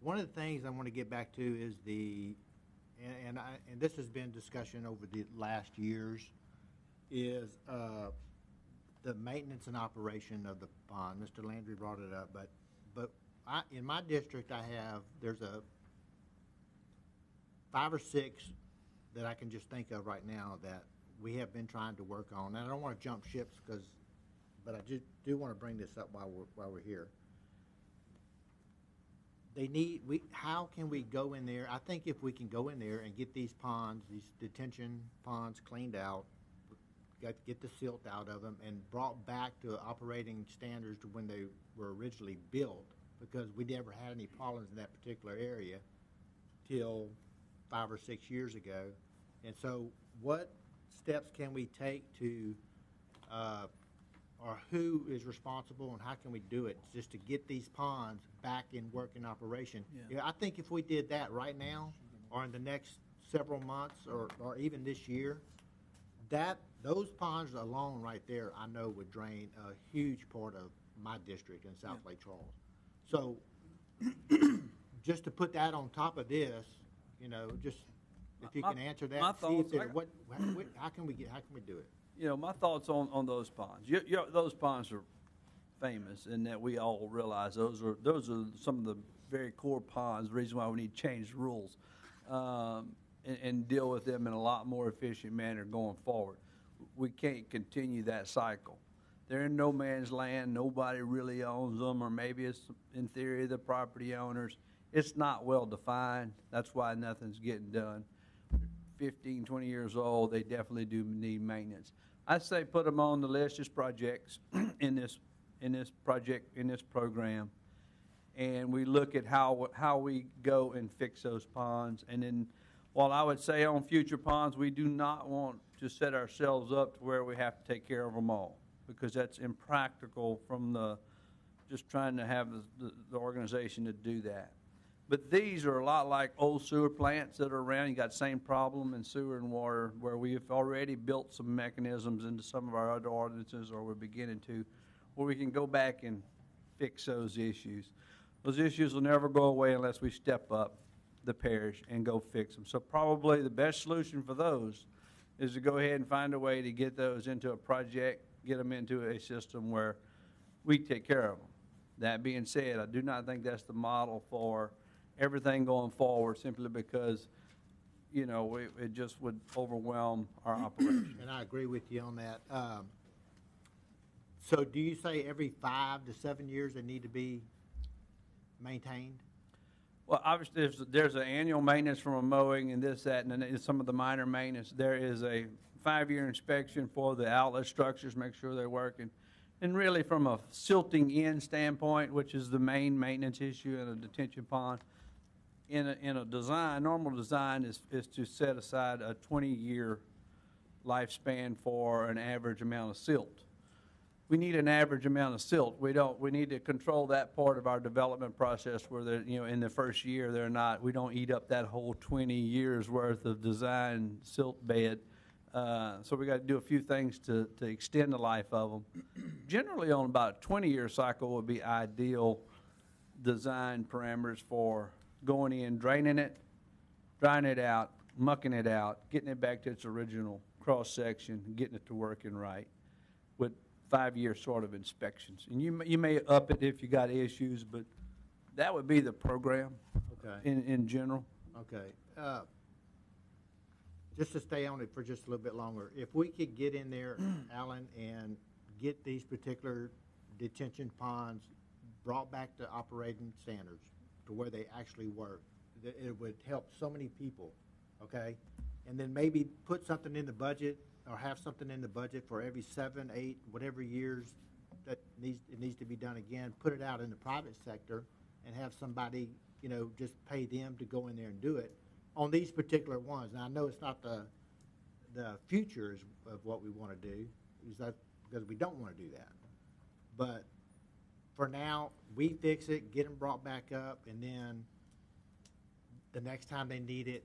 One of the things I want to get back to is and this has been discussion over the last years, is the maintenance and operation of the pond. Mr. Landry brought it up, but in my district there's 5 or 6 that I can just think of right now that we have been trying to work on. And I don't want to jump ships but I do want to bring this up while we're here. How can we go in there? I think if we can go in there and get these ponds, these detention ponds cleaned out, get the silt out of them and brought back to operating standards to when they were originally built, because we never had any problems in that particular area till 5 or 6 years ago. And so what steps can we take to, or who is responsible and how can we do it, just to get these ponds back in working operation? Yeah. I think if we did that right now, or in the next several months, or even this year, those ponds alone right there, I know would drain a huge part of my district in South Lake Charles. So, just to put that on top of this, just if you can answer that, my see if thoughts, there, how can we do it? My thoughts on those ponds. Those ponds are famous, and that we all realize those are some of the very core ponds. The reason why we need to change the rules and deal with them in a lot more efficient manner going forward. We can't continue that cycle. They're in no man's land. Nobody really owns them, or maybe it's in theory the property owners. It's not well defined. That's why nothing's getting done. 15, 20 years old, they definitely do need maintenance. I say put them on the list as projects in this program, and we look at how we go and fix those ponds. And then, while I would say on future ponds, we do not want to set ourselves up to where we have to take care of them all, because that's impractical from just trying to have the organization to do that. But these are a lot like old sewer plants that are around. You got the same problem in sewer and water, where we've already built some mechanisms into some of our other ordinances, or we're beginning to, where we can go back and fix those issues. Those issues will never go away unless we step up the parish and go fix them. So probably the best solution for those is to go ahead and find a way to get those into a project, get them into a system where we take care of them. That being said, I do not think that's the model for everything going forward, simply because, it just would overwhelm our operation. And I agree with you on that. So do you say every 5 to 7 years they need to be maintained? Well, obviously, there's an annual maintenance from a mowing and this, that, and then some of the minor maintenance. There is a 5-year inspection for the outlet structures, make sure they're working. And really, from a silting in standpoint, which is the main maintenance issue in a detention pond, in a design, normal design is to set aside a 20-year lifespan for an average amount of silt. We need an average amount of silt. We need to control that part of our development process where they're, in the first year we don't eat up that whole 20 years worth of design silt bed. So we got to do a few things to extend the life of them. Generally on about a 20-year cycle would be ideal design parameters for going in, draining it, drying it out, mucking it out, getting it back to its original cross section, getting it to working right with 5-year sort of inspections. And you may up it if you got issues, but that would be the program. Okay. In general. Okay. Just to stay on it for just a little bit longer, if we could get in there, Alan, and get these particular detention ponds brought back to operating standards to where they actually work, it would help so many people, okay? And then maybe put something in the budget, or have something in the budget for every 7, 8, whatever years that it needs to be done again, put it out in the private sector and have somebody, just pay them to go in there and do it on these particular ones. Now, I know it's not the future of what we want to do, is that because we don't want to do that. But for now, we fix it, get them brought back up, and then the next time they need it,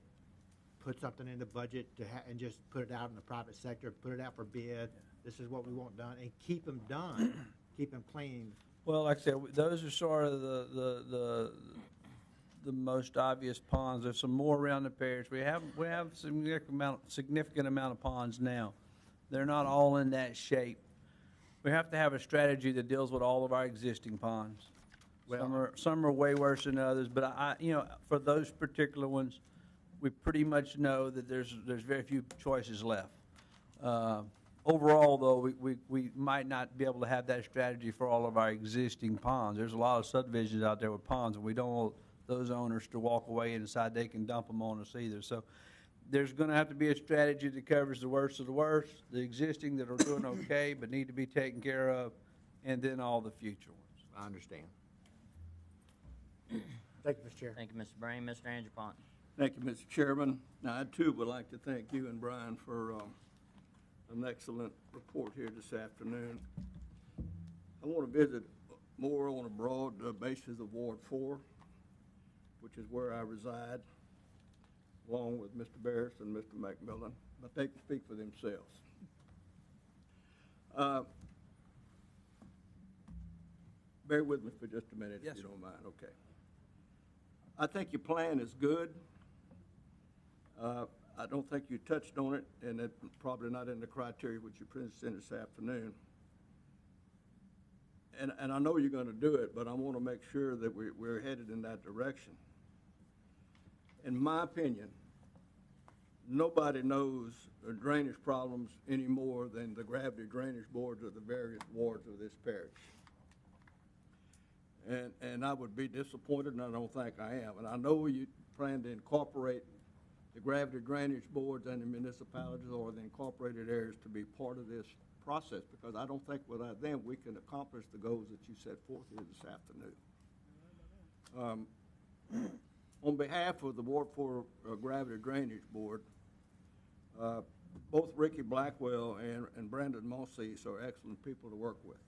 put something in the budget and just put it out in the private sector, put it out for bid. This is what we want done, and keep them done, keep them clean. Well, like I said, those are sort of the most obvious ponds. There's some more around the parish. We have significant amount of ponds now. They're not all in that shape. We have to have a strategy that deals with all of our existing ponds. Well, Some are way worse than others, but for those particular ones, we pretty much know that there's very few choices left. Overall, though, we might not be able to have that strategy for all of our existing ponds. There's a lot of subdivisions out there with ponds, and we don't want those owners to walk away and decide they can dump them on us either. So there's going to have to be a strategy that covers the worst of the worst, the existing that are doing okay but need to be taken care of, and then all the future ones. I understand. Thank you, Mr. Chair. Thank you, Mr. Breen. Mr. Andrew Pont. Thank you, Mr. Chairman. Now, I too would like to thank you and Brian for an excellent report here this afternoon. I want to visit more on a broad basis of Ward 4, which is where I reside, along with Mr. Barris and Mr. McMillan, but they can speak for themselves. Bear with me for just a minute, if you don't mind. Okay. I think your plan is good. I don't think you touched on it, and it's probably not in the criteria which you presented this afternoon. And I know you're going to do it, but I want to make sure that we're headed in that direction. In my opinion, nobody knows the drainage problems any more than the gravity drainage boards of the various wards of this parish. And I would be disappointed, and I don't think I am. And I know you plan to incorporate the gravity drainage boards and the municipalities or the incorporated areas to be part of this process, because I don't think without them we can accomplish the goals that you set forth here this afternoon. On behalf of the Ward 4 Gravity Drainage Board, both Ricky Blackwell and Brandon Monsees are excellent people to work with.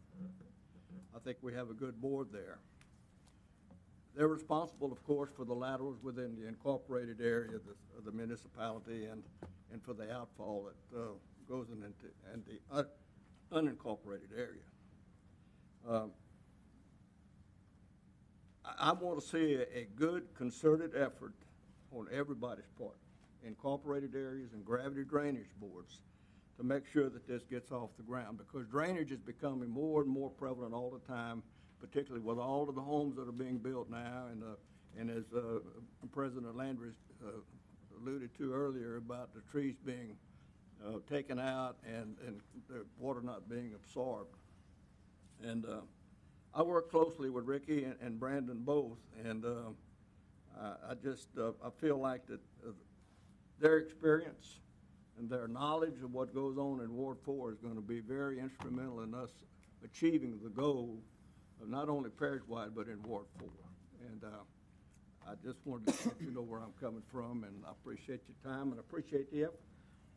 I think we have a good board there. They're responsible, of course, for the laterals within the incorporated area of the municipality and for the outfall that goes into the unincorporated area. I want to see a good concerted effort on everybody's part, incorporated areas and gravity drainage boards, to make sure that this gets off the ground, because drainage is becoming more and more prevalent all the time, particularly with all of the homes that are being built now, and as President Landry alluded to earlier about the trees being taken out and the water not being absorbed. And I work closely with Ricky and Brandon both, and I feel like that their experience and their knowledge of what goes on in Ward 4 is going to be very instrumental in us achieving the goal of not only parish-wide but in Ward 4. And I just wanted to let you know where I'm coming from, and I appreciate your time and appreciate the effort.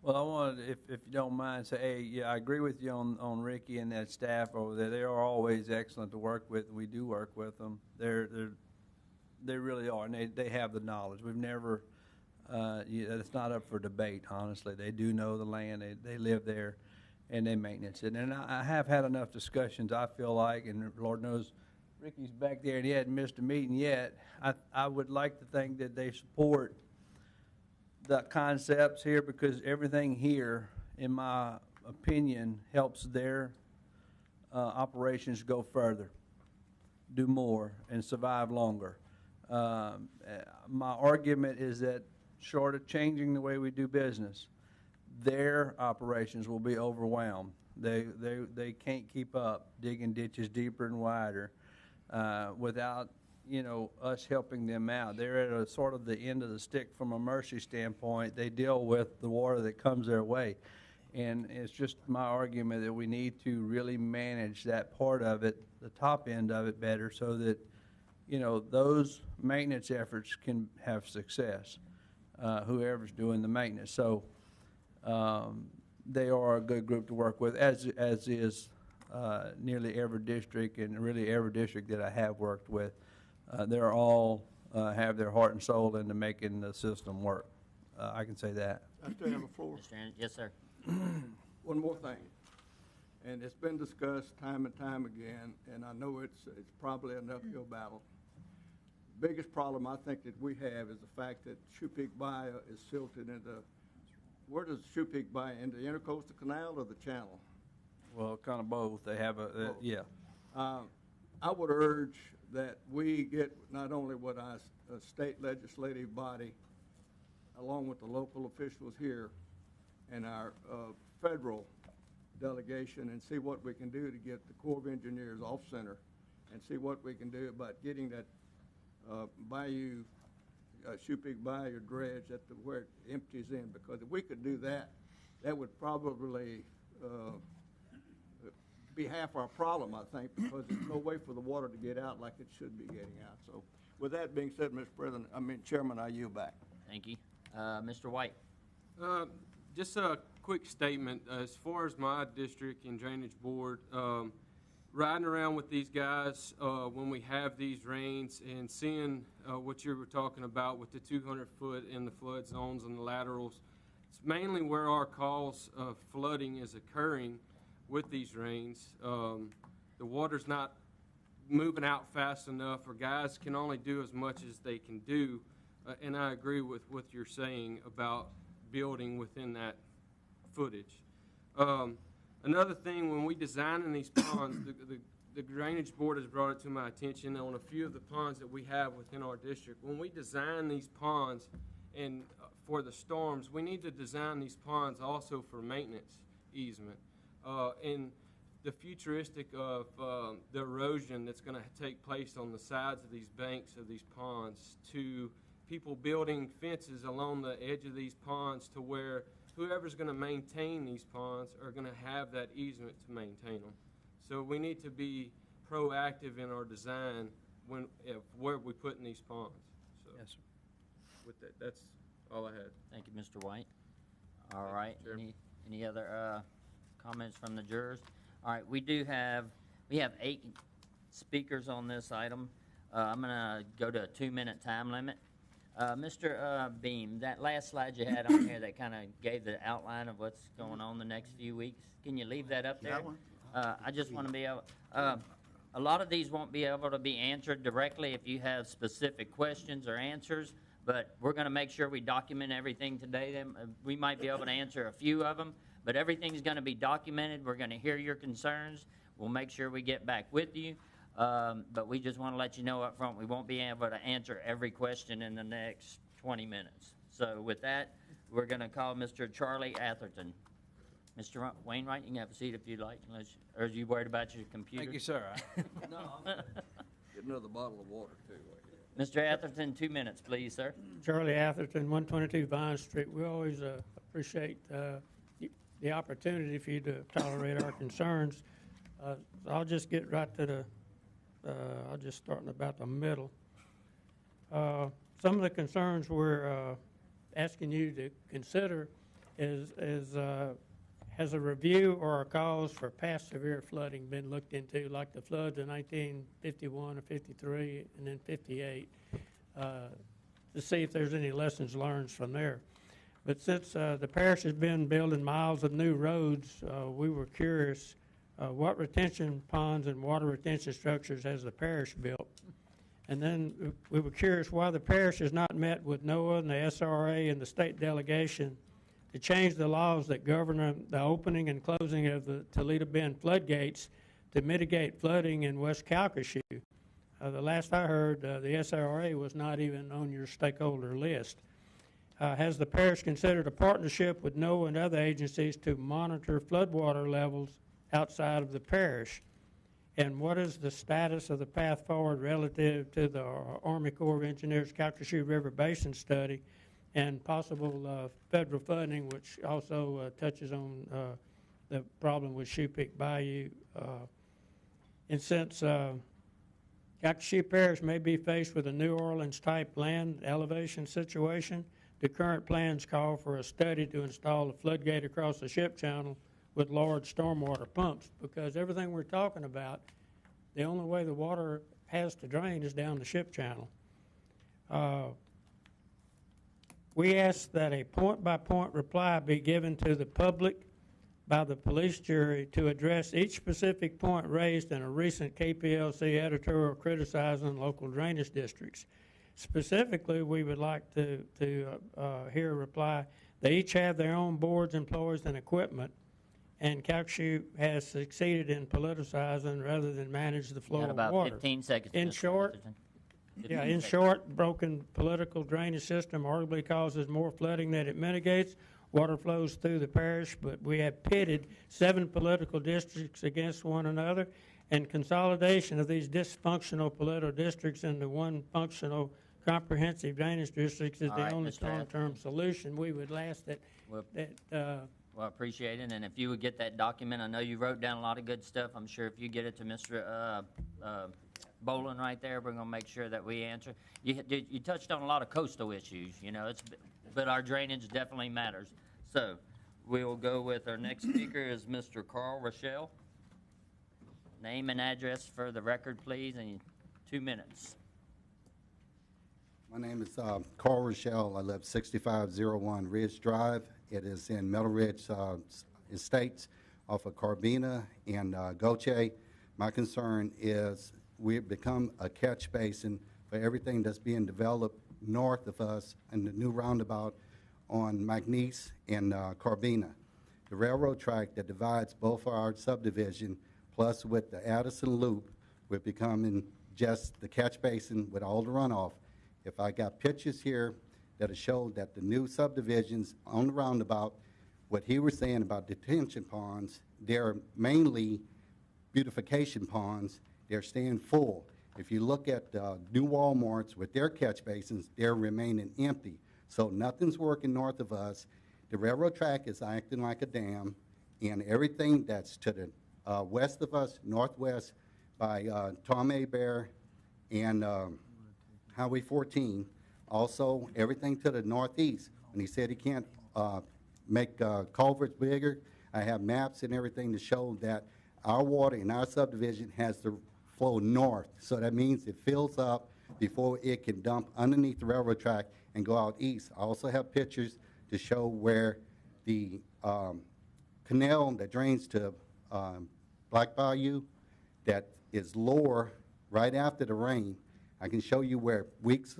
Well, I wanted, if you don't mind, say, hey, yeah, I agree with you on Ricky and that staff over there. They are always excellent to work with, and we do work with them. They really are, and they have the knowledge. We've never, it's not up for debate, honestly. They do know the land. They live there, and they maintenance it. And I have had enough discussions, I feel like, and Lord knows Ricky's back there, and he hadn't missed a meeting yet. I would like to think that they support the concepts here, because everything here, in my opinion, helps their operations go further, do more, and survive longer. My argument is that short of changing the way we do business, their operations will be overwhelmed. They can't keep up digging ditches deeper and wider without us helping them out. They're at a sort of the end of the stick from a mercy standpoint. They deal with the water that comes their way. And it's just my argument that we need to really manage that part of it, the top end of it, better, so that, those maintenance efforts can have success, whoever's doing the maintenance. So they are a good group to work with, as is nearly every district, and really every district that I have worked with. They're all have their heart and soul into making the system work. I can say that. I still have a floor. Mr. Anderson? Yes, sir. One more thing, and it's been discussed time and time again, and I know it's probably an uphill battle. The biggest problem I think that we have is the fact that Shoepeak Bayou is silted into, where does Shoepeak Bayou, into the Intercoastal Canal or the channel? Well, kind of both. They have a, yeah. I would urge that we get not only what our state legislative body, along with the local officials here, and our federal delegation, and see what we can do to get the Corps of Engineers off center, and see what we can do about getting that bayou, Shoepeak Bayou dredge where it empties in. Because if we could do that, that would probably be half our problem, I think, because there's no way for the water to get out like it should be getting out. So with that being said, Mr. Chairman, I yield back. Thank you. Mr. White? Just a quick statement. As far as my district and drainage board, riding around with these guys when we have these rains and seeing what you were talking about with the 200-foot in the flood zones and the laterals, it's mainly where our cause of flooding is occurring with these rains. The water's not moving out fast enough, or guys can only do as much as they can do, and I agree with what you're saying about building within that footage. Another thing, when we designing these ponds, the drainage board has brought it to my attention on a few of the ponds that we have within our district. When we design these ponds and for the storms, we need to design these ponds also for maintenance easement. And the futuristic of the erosion that's going to take place on the sides of these banks of these ponds, to people building fences along the edge of these ponds to where whoever's going to maintain these ponds are going to have that easement to maintain them. So we need to be proactive in our design where we put in these ponds. So Yes, sir. with that, that's all I had. Thank you, Mr. White. All right, Chair. any other comments from the jurors? All right, we have 8 speakers on this item. I'm gonna go to a 2-minute time limit. Mr. Beam, that last slide you had on here that kind of gave the outline of what's going on the next few weeks, can you leave that up there? That one? I just want to be able, a lot of these won't be able to be answered directly if you have specific questions or answers, but we're going to make sure we document everything today. Then we might be able to answer a few of them, but everything's going to be documented. We're going to hear your concerns. We'll make sure we get back with you. But we just want to let you know up front, we won't be able to answer every question in the next 20 minutes. So with that, we're going to call Mr. Charlie Atherton. Mr. Wainwright, you can have a seat if you'd like, or are you worried about your computer? Thank you, sir. Get another bottle of water, too. Mr. Atherton, 2 minutes, please, sir. Charlie Atherton, 122 Vine Street. We always appreciate the opportunity for you to tolerate our concerns. I'll just get right to the, I'll just start in about the middle. Some of the concerns we're asking you to consider is has a review or a cause for past severe flooding been looked into, like the floods in 1951 or 53 and then 58, to see if there's any lessons learned from there. But since the parish has been building miles of new roads, we were curious what retention ponds and water retention structures has the parish built? And then we were curious why the parish has not met with NOAA and the SRA and the state delegation to change the laws that govern the opening and closing of the Toledo Bend floodgates to mitigate flooding in West Calcasieu. The last I heard, the SRA was not even on your stakeholder list. Has the parish considered a partnership with NOAA and other agencies to monitor floodwater levels outside of the parish? And what is the status of the path forward relative to the Army Corps of Engineers Calcasieu River Basin study and possible federal funding, which also touches on the problem with Shoe Peak Bayou? And since Calcasieu Parish may be faced with a New Orleans-type land elevation situation, the current plans call for a study to install a floodgate across the ship channel with large stormwater pumps, because everything we're talking about, the only way the water has to drain is down the ship channel. We ask that a point-by-point reply be given to the public by the police jury to address each specific point raised in a recent KPLC editorial criticizing local drainage districts. Specifically, we would like to hear a reply. They each have their own boards, employees, and equipment, and Calcasieu has succeeded in politicizing rather than manage the flow Got of about water. 15 seconds. In Mr. short, Atherton. Yeah, 15 in seconds. short, broken political drainage system arguably causes more flooding than it mitigates. Water flows through the parish, but we have pitted 7 political districts against one another, and consolidation of these dysfunctional political districts into one functional comprehensive drainage district is All the right, only Mr. Atherton. long-term solution. We would ask that, Well- that Well, I appreciate it, and if you would get that document, I know you wrote down a lot of good stuff. I'm sure if you get it to Mr. Boland right there, we're gonna make sure that we answer. You touched on a lot of coastal issues, you know, but our drainage definitely matters. So, we will go with our next speaker is Mr. Carl Rochelle. Name and address for the record, please, and 2 minutes. My name is Carl Rochelle. I live 6501 Ridge Drive. It is in Meadow Ridge Estates off of Carbina and Goche. My concern is we've become a catch basin for everything that's being developed north of us and the new roundabout on McNeese and Carbina. The railroad track that divides both our subdivision, plus with the Addison Loop, we're becoming just the catch basin with all the runoff. If I got pictures here that show that the new subdivisions on the roundabout, what he was saying about detention ponds, they're mainly beautification ponds. They're staying full. If you look at new Walmarts with their catch basins, they're remaining empty. So nothing's working north of us. The railroad track is acting like a dam, and everything that's to the west of us, northwest, by Tom Bear and Highway 14, also everything to the northeast. When he said he can't make culverts bigger, I have maps and everything to show that our water in our subdivision has to flow north. So that means it fills up before it can dump underneath the railroad track and go out east. I also have pictures to show where the canal that drains to Black Bayou that is lower right after the rain. I can show you where weeks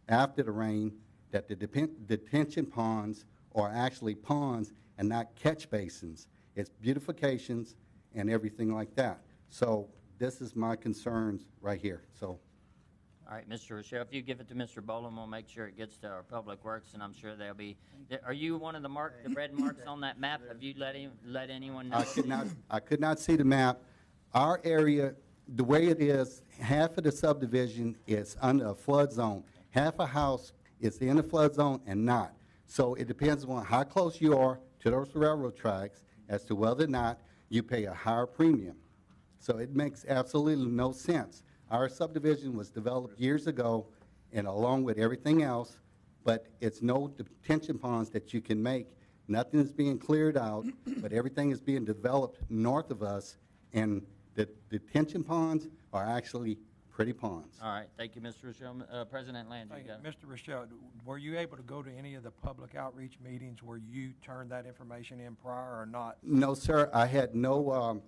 after the rain that the detention ponds are actually ponds and not catch basins. It's beautifications and everything like that. So this is my concerns right here. So. All right, Mr. Rochelle, if you give it to Mr. Boland, we'll make sure it gets to our Public Works, and I'm sure they'll be. Are you one of the red marks on that map? Have you let anyone know? I could not see the map. Our area, the way it is, half of the subdivision is under a flood zone. Half a house is in a flood zone and not. So it depends on how close you are to those railroad tracks as to whether or not you pay a higher premium. So it makes absolutely no sense. Our subdivision was developed years ago, and along with everything else, but it's no detention ponds that you can make. Nothing is being cleared out, but everything is being developed north of us, and the detention ponds are actually pretty ponds. All right, thank you, Mr. Rochelle. President Landry. Hey, Mr. Rochelle, were you able to go to any of the public outreach meetings where you turned that information in prior or not? No, sir. I had no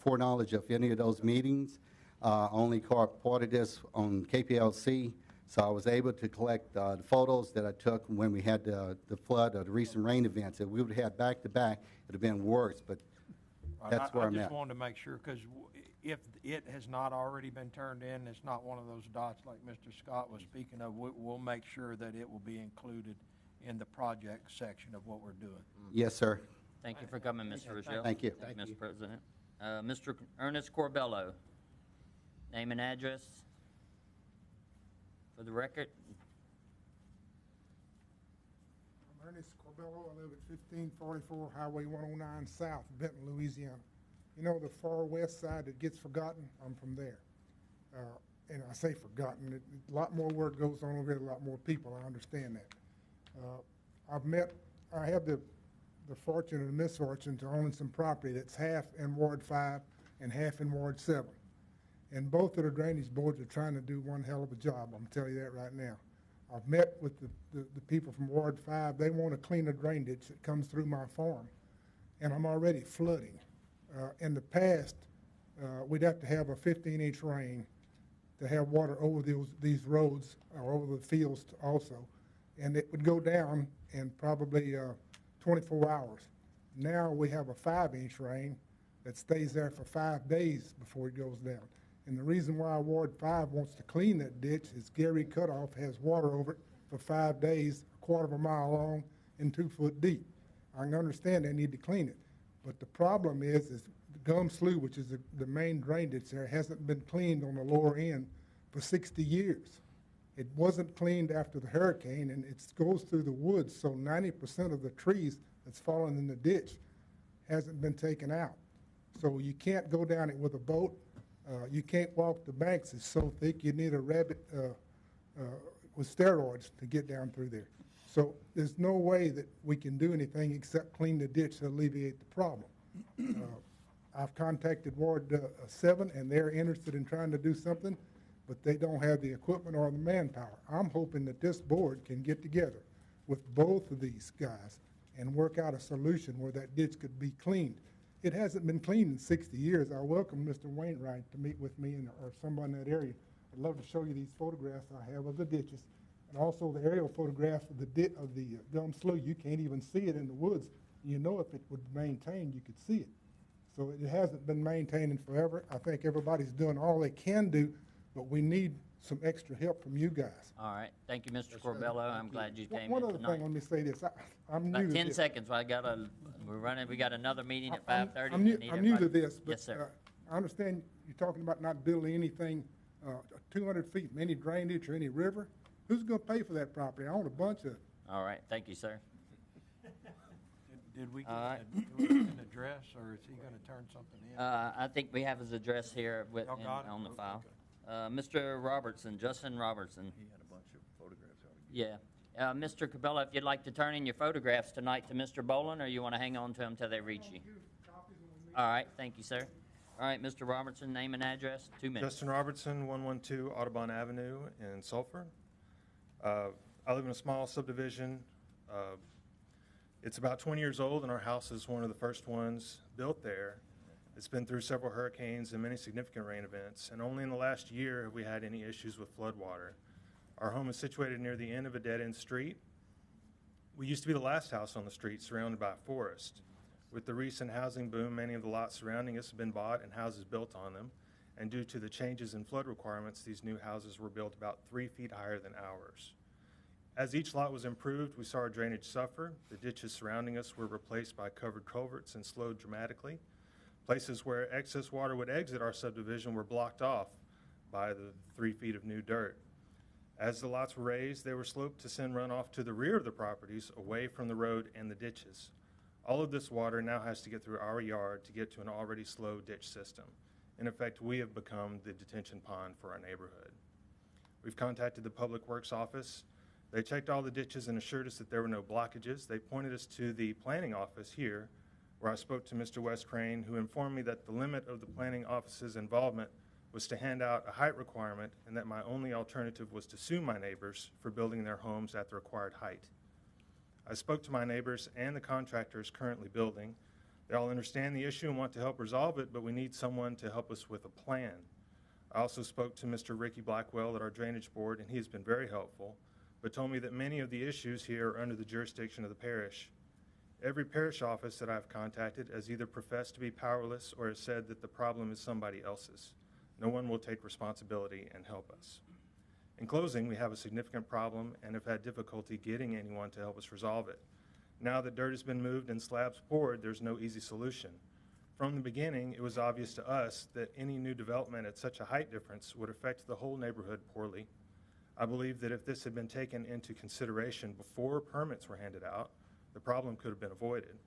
foreknowledge of any of those meetings. Only part of this on KPLC, so I was able to collect the photos that I took when we had the flood or the recent rain events. If we would have had back-to-back, it would have been worse, but that's where I'm at. I just wanted to make sure, because if it has not already been turned in, it's not one of those dots like Mr. Scott was speaking of, we'll make sure that it will be included in the project section of what we're doing. Yes, sir. Thank you for coming, Mr. Rochelle. Thank you. Mr. President. Mr. Ernest Corbello. Name and address for the record. I'm Ernest Corbello. I live at 1544 Highway 109 South, Benton, Louisiana. You know, the far west side that gets forgotten, I'm from there. And I say forgotten, a lot more work goes on over there, a lot more people, I understand that. I have the fortune and the misfortune to own some property that's half in Ward 5 and half in Ward 7. And both of the drainage boards are trying to do one hell of a job, I'm telling you that right now. I've met with the people from Ward 5. They want to clean the drainage that comes through my farm, and I'm already flooding. In the past, we'd have to have a 15-inch rain to have water over these roads or over the fields also, and it would go down in probably 24 hours. Now we have a 5-inch rain that stays there for 5 days before it goes down. And the reason why Ward 5 wants to clean that ditch is Gary Cutoff has water over it for 5 days, a quarter of a mile long and 2 foot deep. I can understand they need to clean it. But the problem is the Gum Slough, which is the main drain ditch there, hasn't been cleaned on the lower end for 60 years. It wasn't cleaned after the hurricane, and it goes through the woods, so 90% of the trees that's fallen in the ditch hasn't been taken out. So you can't go down it with a boat. You can't walk the banks. It's so thick you need a rabbit with steroids to get down through there. So there's no way that we can do anything except clean the ditch to alleviate the problem. I've contacted Ward 7, and they're interested in trying to do something, but they don't have the equipment or the manpower. I'm hoping that this board can get together with both of these guys and work out a solution where that ditch could be cleaned. It hasn't been cleaned in 60 years. I welcome Mr. Wainwright to meet with me or someone in that area. I'd love to show you these photographs I have of the ditches, and also the aerial photographs of the Gum Slough. You can't even see it in the woods. You know, if it would be maintained, you could see it. So it hasn't been maintained in forever. I think everybody's doing all they can do, but we need some extra help from you guys. All right, thank you, Mr. Corbello. I'm glad you came One in other tonight. thing, let me say this. I'm new About to 10 this. seconds, we got another meeting at 5:30. I'm new to Everybody- this, but Yes, sir. I understand you're talking about not building anything 200 feet from any drainage or any river. Who's going to pay for that property? I own a bunch of it. All right, thank you, sir. Did we get All right. an address, or is he going to turn something in? I think we have his address here Y'all got it? on the Okay. file. Mr. Robertson, Justin Robertson. He had a bunch of photographs out. Yeah. Mr. Cabela, if you'd like to turn in your photographs tonight to Mr. Boland, or you want to hang on to them until they reach you? All right, thank you, sir. All right, Mr. Robertson, name and address, 2 minutes. Justin Robertson, 112 Audubon Avenue in Sulphur. I live in a small subdivision. It's about 20 years old, and our house is one of the first ones built there. It's been through several hurricanes and many significant rain events, and only in the last year have we had any issues with floodwater. Our home is situated near the end of a dead-end street. We used to be the last house on the street, surrounded by a forest. With the recent housing boom, many of the lots surrounding us have been bought and houses built on them, and due to the changes in flood requirements, these new houses were built about 3 feet higher than ours. As each lot was improved, we saw our drainage suffer. The ditches surrounding us were replaced by covered culverts and slowed dramatically. Places where excess water would exit our subdivision were blocked off by the 3 feet of new dirt. As the lots were raised, they were sloped to send runoff to the rear of the properties, away from the road and the ditches. All of this water now has to get through our yard to get to an already slow ditch system. In effect, we have become the detention pond for our neighborhood. We've contacted the Public Works Office. They checked all the ditches and assured us that there were no blockages. They pointed us to the planning office here, where I spoke to Mr. Wes Crane, who informed me that the limit of the planning office's involvement was to hand out a height requirement, and that my only alternative was to sue my neighbors for building their homes at the required height. I spoke to my neighbors and the contractors currently building. They all understand the issue and want to help resolve it, but we need someone to help us with a plan. I also spoke to Mr. Ricky Blackwell at our drainage board, and he has been very helpful, but told me that many of the issues here are under the jurisdiction of the parish. Every parish office that I've contacted has either professed to be powerless or has said that the problem is somebody else's. No one will take responsibility and help us. In closing, we have a significant problem and have had difficulty getting anyone to help us resolve it. Now that dirt has been moved and slabs poured, there's no easy solution. From the beginning, it was obvious to us that any new development at such a height difference would affect the whole neighborhood poorly. I believe that if this had been taken into consideration before permits were handed out, the problem could have been avoided.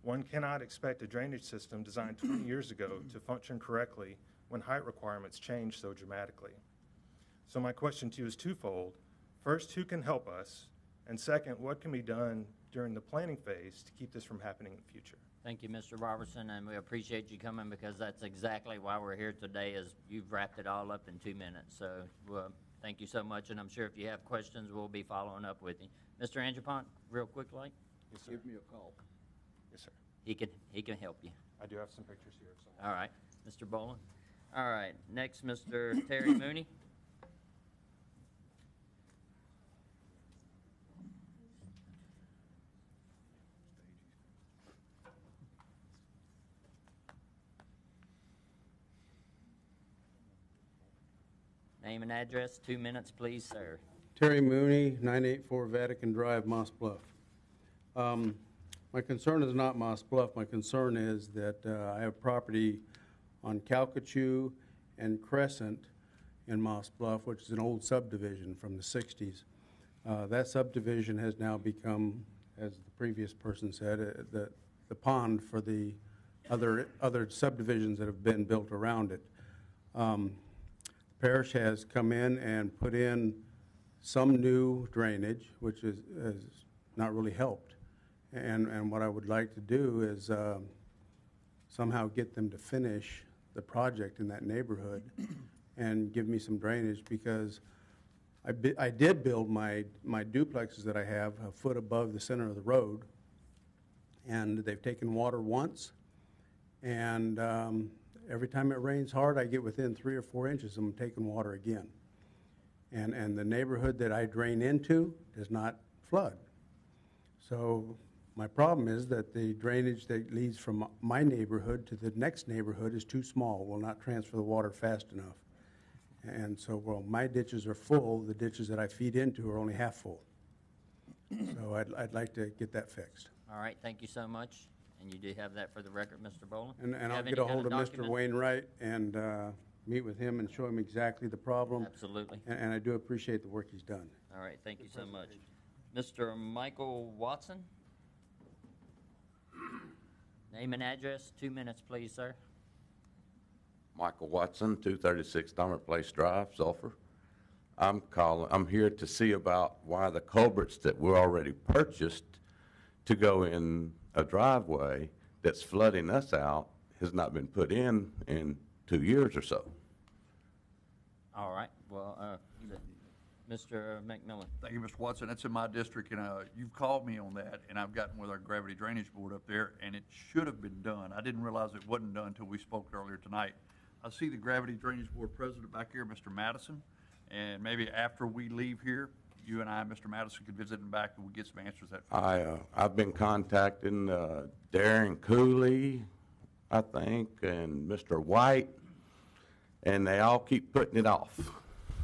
One cannot expect a drainage system designed 20 years ago to function correctly when height requirements change so dramatically. So my question to you is twofold. First, who can help us? And second, what can be done during the planning phase to keep this from happening in the future? Thank you, Mr. Robertson, and we appreciate you coming, because that's exactly why we're here today, is you've wrapped it all up in 2 minutes. So thank you so much, and I'm sure if you have questions, we'll be following up with you. Mr. Angelpont, real quickly. Yes, sir. Give me a call. Yes, sir. He can help you. I do have some pictures here. All right, Mr. Boland. All right, next, Mr. Terry Mooney. Name and address, 2 minutes, please, sir. Terry Mooney, 984 Vatican Drive, Moss Bluff. My concern is not Moss Bluff. My concern is that I have property on Calcasieu and Crescent in Moss Bluff, which is an old subdivision from the 60s. That subdivision has now become as the previous person said, the pond for the other subdivisions that have been built around it. Parish has come in and put in some new drainage, which has not really helped. And what I would like to do is somehow get them to finish the project in that neighborhood and give me some drainage, because I did build my duplexes that I have a foot above the center of the road, and they've taken water once, and every time it rains hard, I get within 3 or 4 inches of them taking water again. And the neighborhood that I drain into does not flood. So my problem is that the drainage that leads from my neighborhood to the next neighborhood is too small, will not transfer the water fast enough. And so, well, my ditches are full, the ditches that I feed into are only half full. So I'd like to get that fixed. All right, thank you so much. And you do have that for the record, Mr. Boland? And You I'll have get any a hold of kind Mr. document? Wainwright and meet with him and show him exactly the problem. Absolutely. And I do appreciate the work he's done. All right, thank you so much. Mr. Michael Watson? Name and address, 2 minutes, please, sir. Michael Watson, 236 Dahmer Place Drive, Sulphur. I'm here to see about why the culverts that were already purchased to go in a driveway that's flooding us out has not been put in 2 years or so. All right, well, Mr. McMillan. Thank you, Mr. Watson. That's in my district, and you've called me on that, and I've gotten with our gravity drainage board up there, and it should have been done. I didn't realize it wasn't done until we spoke earlier tonight. I see the gravity drainage board president back here, Mr. Madison, and maybe after we leave here, you and I, Mr. Madison, could visit him back and we'll get some answers to that. I've been contacting Darren Cooley, I think, and Mr. White, and they all keep putting it off.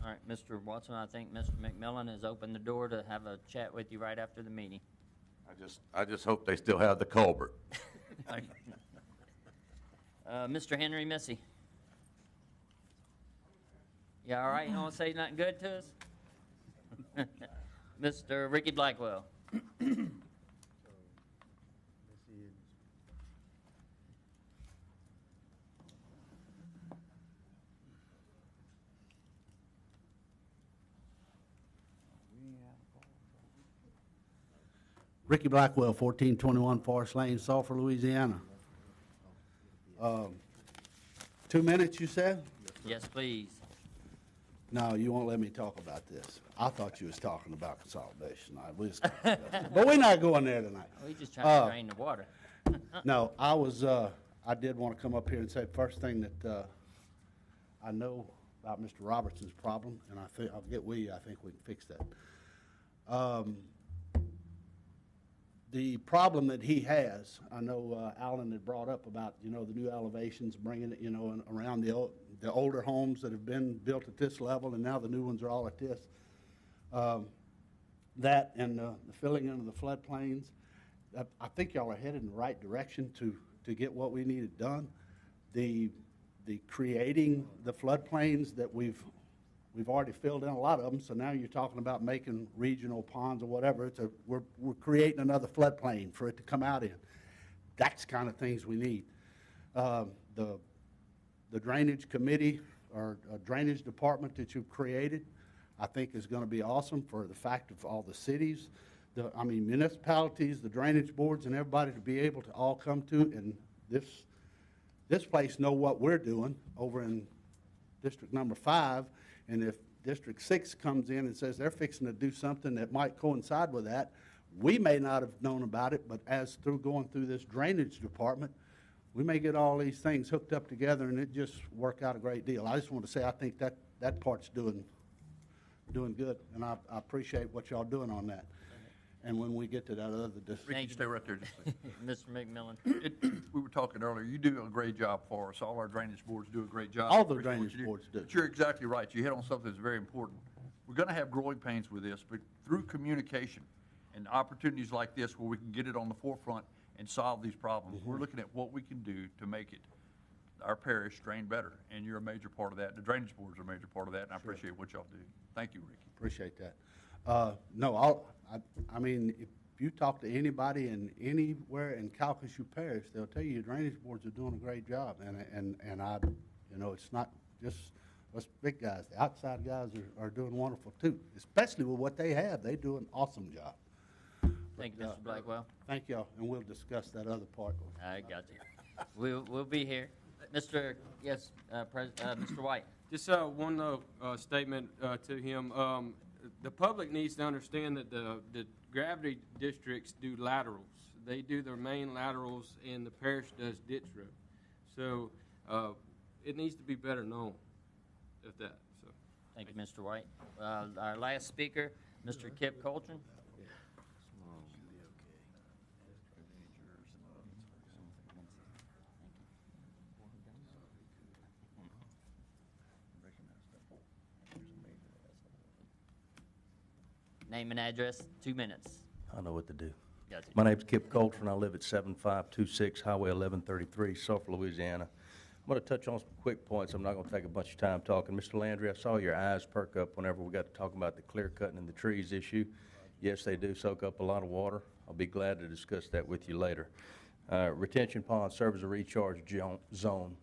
All right, Mr. Watson, I think Mr. McMillan has opened the door to have a chat with you right after the meeting. I just hope they still have the culvert. Thank you. Mr. Henry Missy. You all right? You don't want to say nothing good to us? Mr. Ricky Blackwell. Ricky Blackwell, 1421 Forest Lane, Sulphur, Louisiana. 2 minutes, you said? Yes, please. No, you won't let me talk about this. I thought you was talking about consolidation. But we're not going there tonight. We just trying to drain the water. No, I did want to come up here and say, first thing that I know about Mr. Robertson's problem, and I'll get with you, I think we can fix that. The problem that he has, I know Alan had brought up about, the new elevations, bringing it, around the older homes that have been built at this level, and now the new ones are all at this. That and the filling into the floodplains, I think y'all are headed in the right direction to get what we needed done. The creating the floodplains that we've already filled in a lot of them, so now you're talking about making regional ponds or whatever. We're creating another floodplain for it to come out in. That's the kind of things we need. The drainage committee or drainage department that you've created, I think is going to be awesome for the fact of all the cities, municipalities, the drainage boards, and everybody to be able to all come to, and this place know what we're doing over in District Number 5. And if District 6 comes in and says they're fixing to do something that might coincide with that, we may not have known about it, but as through going through this drainage department, we may get all these things hooked up together and it just work out a great deal. I just want to say I think that part's doing good, and I appreciate what y'all doing on that. And when we get to that other district. Ricky, stay right there. Mr. McMillan. We were talking earlier, you do a great job for us. All our drainage boards do a great job. All the Appreciate what drainage you do. boards do. But you're exactly right. You hit on something that's very important. We're going to have growing pains with this, but through communication and opportunities like this where we can get it on the forefront and solve these problems, we're looking at what we can do to make it, our parish, drain better. And you're a major part of that. The drainage boards are a major part of that, and I appreciate what y'all do. Thank you, Ricky. Appreciate that. No, if you talk to anybody in anywhere in Calcasieu Parish, they'll tell you your drainage boards are doing a great job. And I, you know, it's not just us big guys. The outside guys are doing wonderful too, especially with what they have. They do an awesome job. Thank you, Mr. Blackwell. Thank y'all, and we'll discuss that other part. I got you. We'll be here. Mr. Mr. White. Just one statement to him. The public needs to understand that the gravity districts do laterals. They do their main laterals, and the parish does ditch road. So it needs to be better known of that. So. Thank you, Mr. White. Our last speaker, Mr. Kip Coltrane. Name and address, 2 minutes. I know what to do. Gotcha. My name's Kip Coltrane. I live at 7526 Highway 1133, Sulphur, Louisiana. I'm going to touch on some quick points. I'm not going to take a bunch of time talking. Mr. Landry, I saw your eyes perk up whenever we got to talk about the clear cutting and the trees issue. Yes, they do soak up a lot of water. I'll be glad to discuss that with you later. Retention ponds serve as a recharge zone,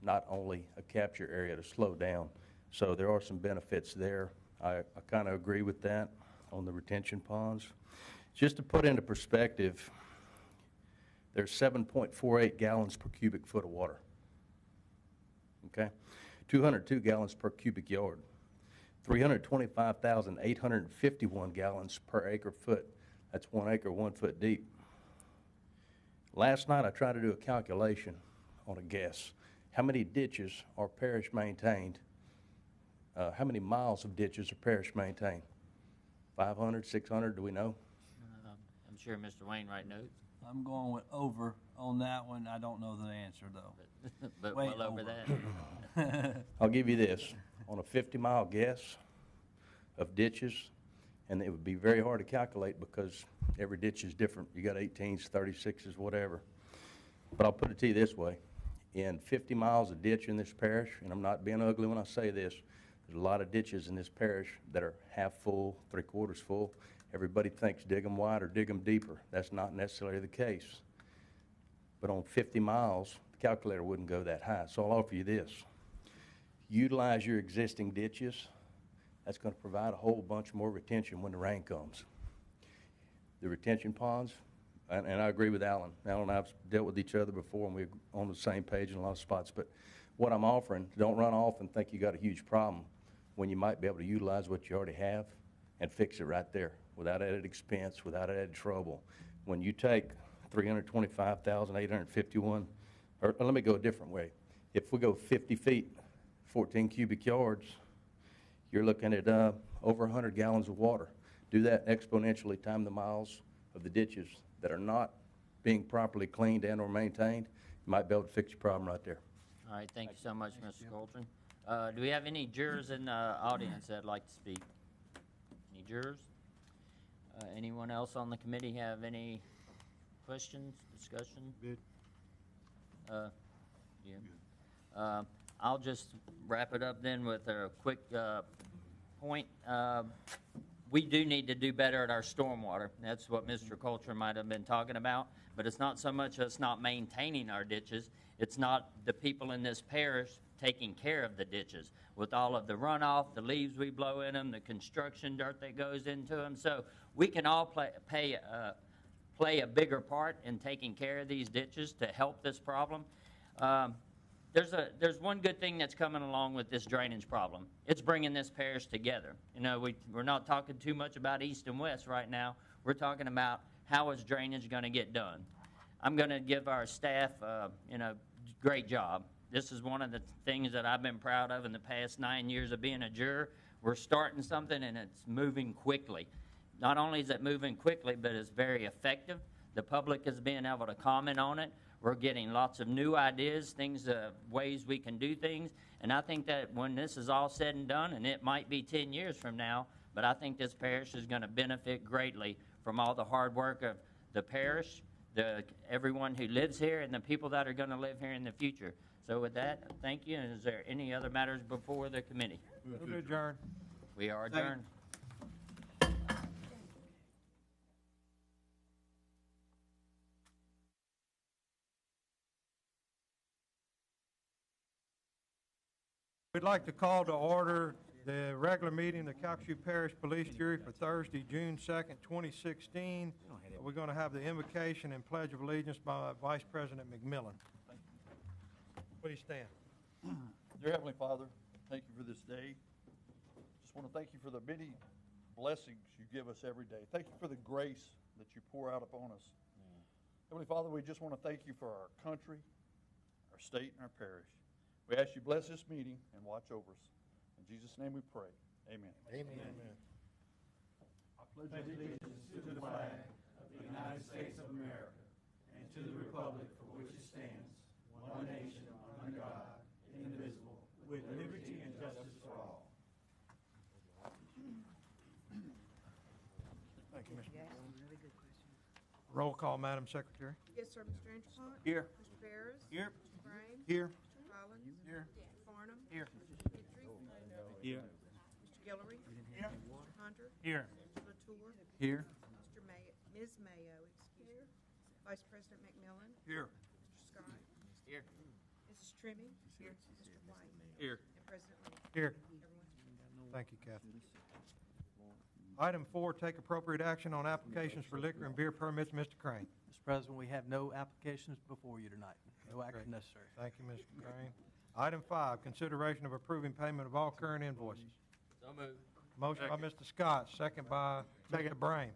not only a capture area to slow down. So there are some benefits there. I kind of agree with that on the retention ponds. Just to put into perspective, there's 7.48 gallons per cubic foot of water. Okay? 202 gallons per cubic yard. 325,851 gallons per acre foot. That's 1 acre, 1 foot deep. Last night I tried to do a calculation on a guess. How many ditches are parish maintained? How many miles of ditches are parish maintained? 500, 600, do we know? I'm sure Mr. Wainwright knows. I'm going with over on that one. I don't know the answer, though. But Way well over that. I'll give you this. On a 50-mile guess of ditches, and it would be very hard to calculate because every ditch is different. You got 18s, 36s, whatever. But I'll put it to you this way. In 50 miles of ditch in this parish, and I'm not being ugly when I say this, there's a lot of ditches in this parish that are half full, 3/4 full. Everybody thinks dig them wide or dig them deeper. That's not necessarily the case. But on 50 miles, the calculator wouldn't go that high. So I'll offer you this. Utilize your existing ditches. That's going to provide a whole bunch more retention when the rain comes. The retention ponds, and I agree with Alan. Alan and I have dealt with each other before, and we're on the same page in a lot of spots. But what I'm offering, don't run off and think you got a huge problem when you might be able to utilize what you already have and fix it right there without added expense, without added trouble. When you take 325,851, or let me go a different way. If we go 50 feet, 14 cubic yards, you're looking at over 100 gallons of water. Do that exponentially, time the miles of the ditches that are not being properly cleaned and or maintained. You might be able to fix your problem right there. All right, thank you so much, Mr. Coltrane. Do we have any jurors in the audience that'd like to speak? Any jurors? Anyone else on the committee have any questions, discussion? Good. Yeah. I'll just wrap it up then with a quick point. We do need to do better at our stormwater. That's what Mr. Coltrane might have been talking about. But it's not so much us not maintaining our ditches. It's not the people in this parish taking care of the ditches with all of the runoff, the leaves we blow in them, the construction dirt that goes into them. So we can all play a bigger part in taking care of these ditches to help this problem. There's one good thing that's coming along with this drainage problem. It's bringing this parish together. You know, we're not talking too much about east and west right now. We're talking about how is drainage going to get done. I'm going to give our staff, great job. This is one of the things that I've been proud of in the past 9 years of being a juror. We're starting something and it's moving quickly. Not only is it moving quickly, but it's very effective. The public is being able to comment on it. We're getting lots of new ideas, ways we can do things. And I think that when this is all said and done, and it might be 10 years from now, but I think this parish is going to benefit greatly from all the hard work of the parish, everyone who lives here, and the people that are going to live here in the future. So with that, thank you. And is there any other matters before the committee? We'll adjourn. We are adjourned. We'd like to call to order the regular meeting of the Calcasieu Parish Police Jury for Thursday, June 2nd, 2016. We're going to have the invocation and pledge of allegiance by Vice President McMillan. Please stand. Dear Heavenly Father, thank you for this day. Just want to thank you for the many blessings you give us every day. Thank you for the grace that you pour out upon us. Heavenly Father, we just want to thank you for our country, our state, and our parish. We ask you bless this meeting and watch over us. In Jesus' name we pray. Amen. Amen. I pledge allegiance to the flag of the United States of America and to the republic for which it stands, one nation, under God, indivisible, with liberty and justice for all. Thank you, Mr. Roll call, Madam Secretary. Yes, sir, Mr. Engelhardt? Here. Mr. Barris? Here. Mr. Brame? Here. Mr. Collins? Here. Mr. Farnum? Here. Mr. Gentry? Here. Mr. Guillory? Here. Mr. Hunter? Here. Mr. Latour? Here. Ms. Mayo, excuse me. Vice President McMillan? Here. Mr. Scott? Here. Mrs. Trimming? Here. Mr. White? Here. And President Lee? Here. Everyone's Thank you, Kathy. Item 4, take appropriate action on applications for liquor and beer permits. Mr. Crane. Mr. President, we have no applications before you tonight. No action necessary. Thank you, Mr. Crane. Item 5, consideration of approving payment of all current invoices. So moved. Motion by Mr. Scott, second by Mr. Brame.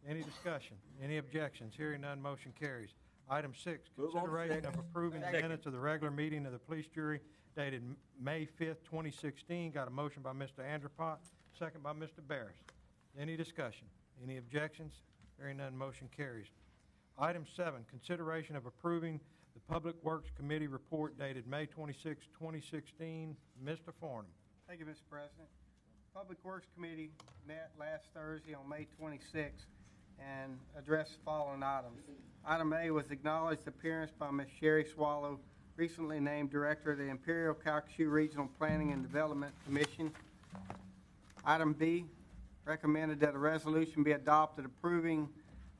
Any discussion? Any objections? Hearing none, motion carries. Item 6, consideration of approving the minutes of the regular meeting of the police jury dated May 5th, 2016. Got a motion by Mr. Andropot, second by Mr. Barris. Any discussion? Any objections? Hearing none, motion carries. Item 7, consideration of approving the Public Works Committee report dated May 26, 2016. Mr. Farnum. Thank you, Mr. President. Public Works Committee met last Thursday on May 26 and addressed the following items. Item A was acknowledged appearance by Ms. Sherry Swallow, recently named Director of the Imperial Calcasieu Regional Planning and Development Commission. Item B, recommended that a resolution be adopted approving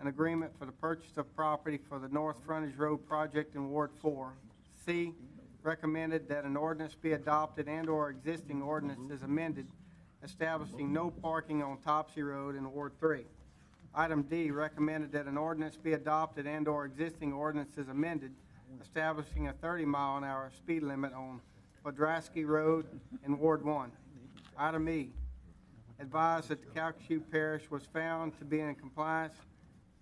an agreement for the purchase of property for the North Frontage Road project in Ward 4. C, recommended that an ordinance be adopted and/or existing ordinances amended establishing no parking on Topsy Road in Ward 3. Item D, recommended that an ordinance be adopted and/or existing ordinances amended establishing a 30-mile-an-hour speed limit on Podrasky Road in Ward 1. Item E, advised that the Calcasieu Parish was found to be in compliance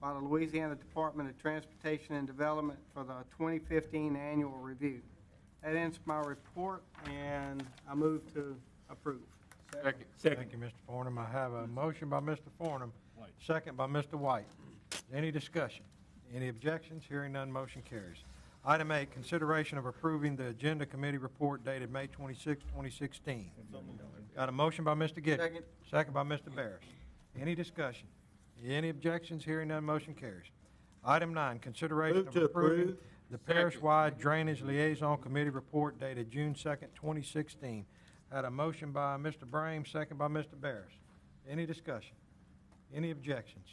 by the Louisiana Department of Transportation and Development for the 2015 annual review. That ends my report, and I move to approve. Second. Thank you, Mr. Farnum. I have a motion by Mr. Farnum, second by Mr. White. Any discussion? Any objections? Hearing none, motion carries. Item 8, consideration of approving the Agenda Committee report dated May 26, 2016. Got a motion by Mr. Giddy. Second. Second by Mr. Barris. Any discussion? Any objections? Hearing none, motion carries. Item 9, consideration of approving the Parish-wide Drainage Liaison Committee report dated June 2nd, 2016. Had a motion by Mr. Brame, second by Mr. Barris. Any discussion? Any objections?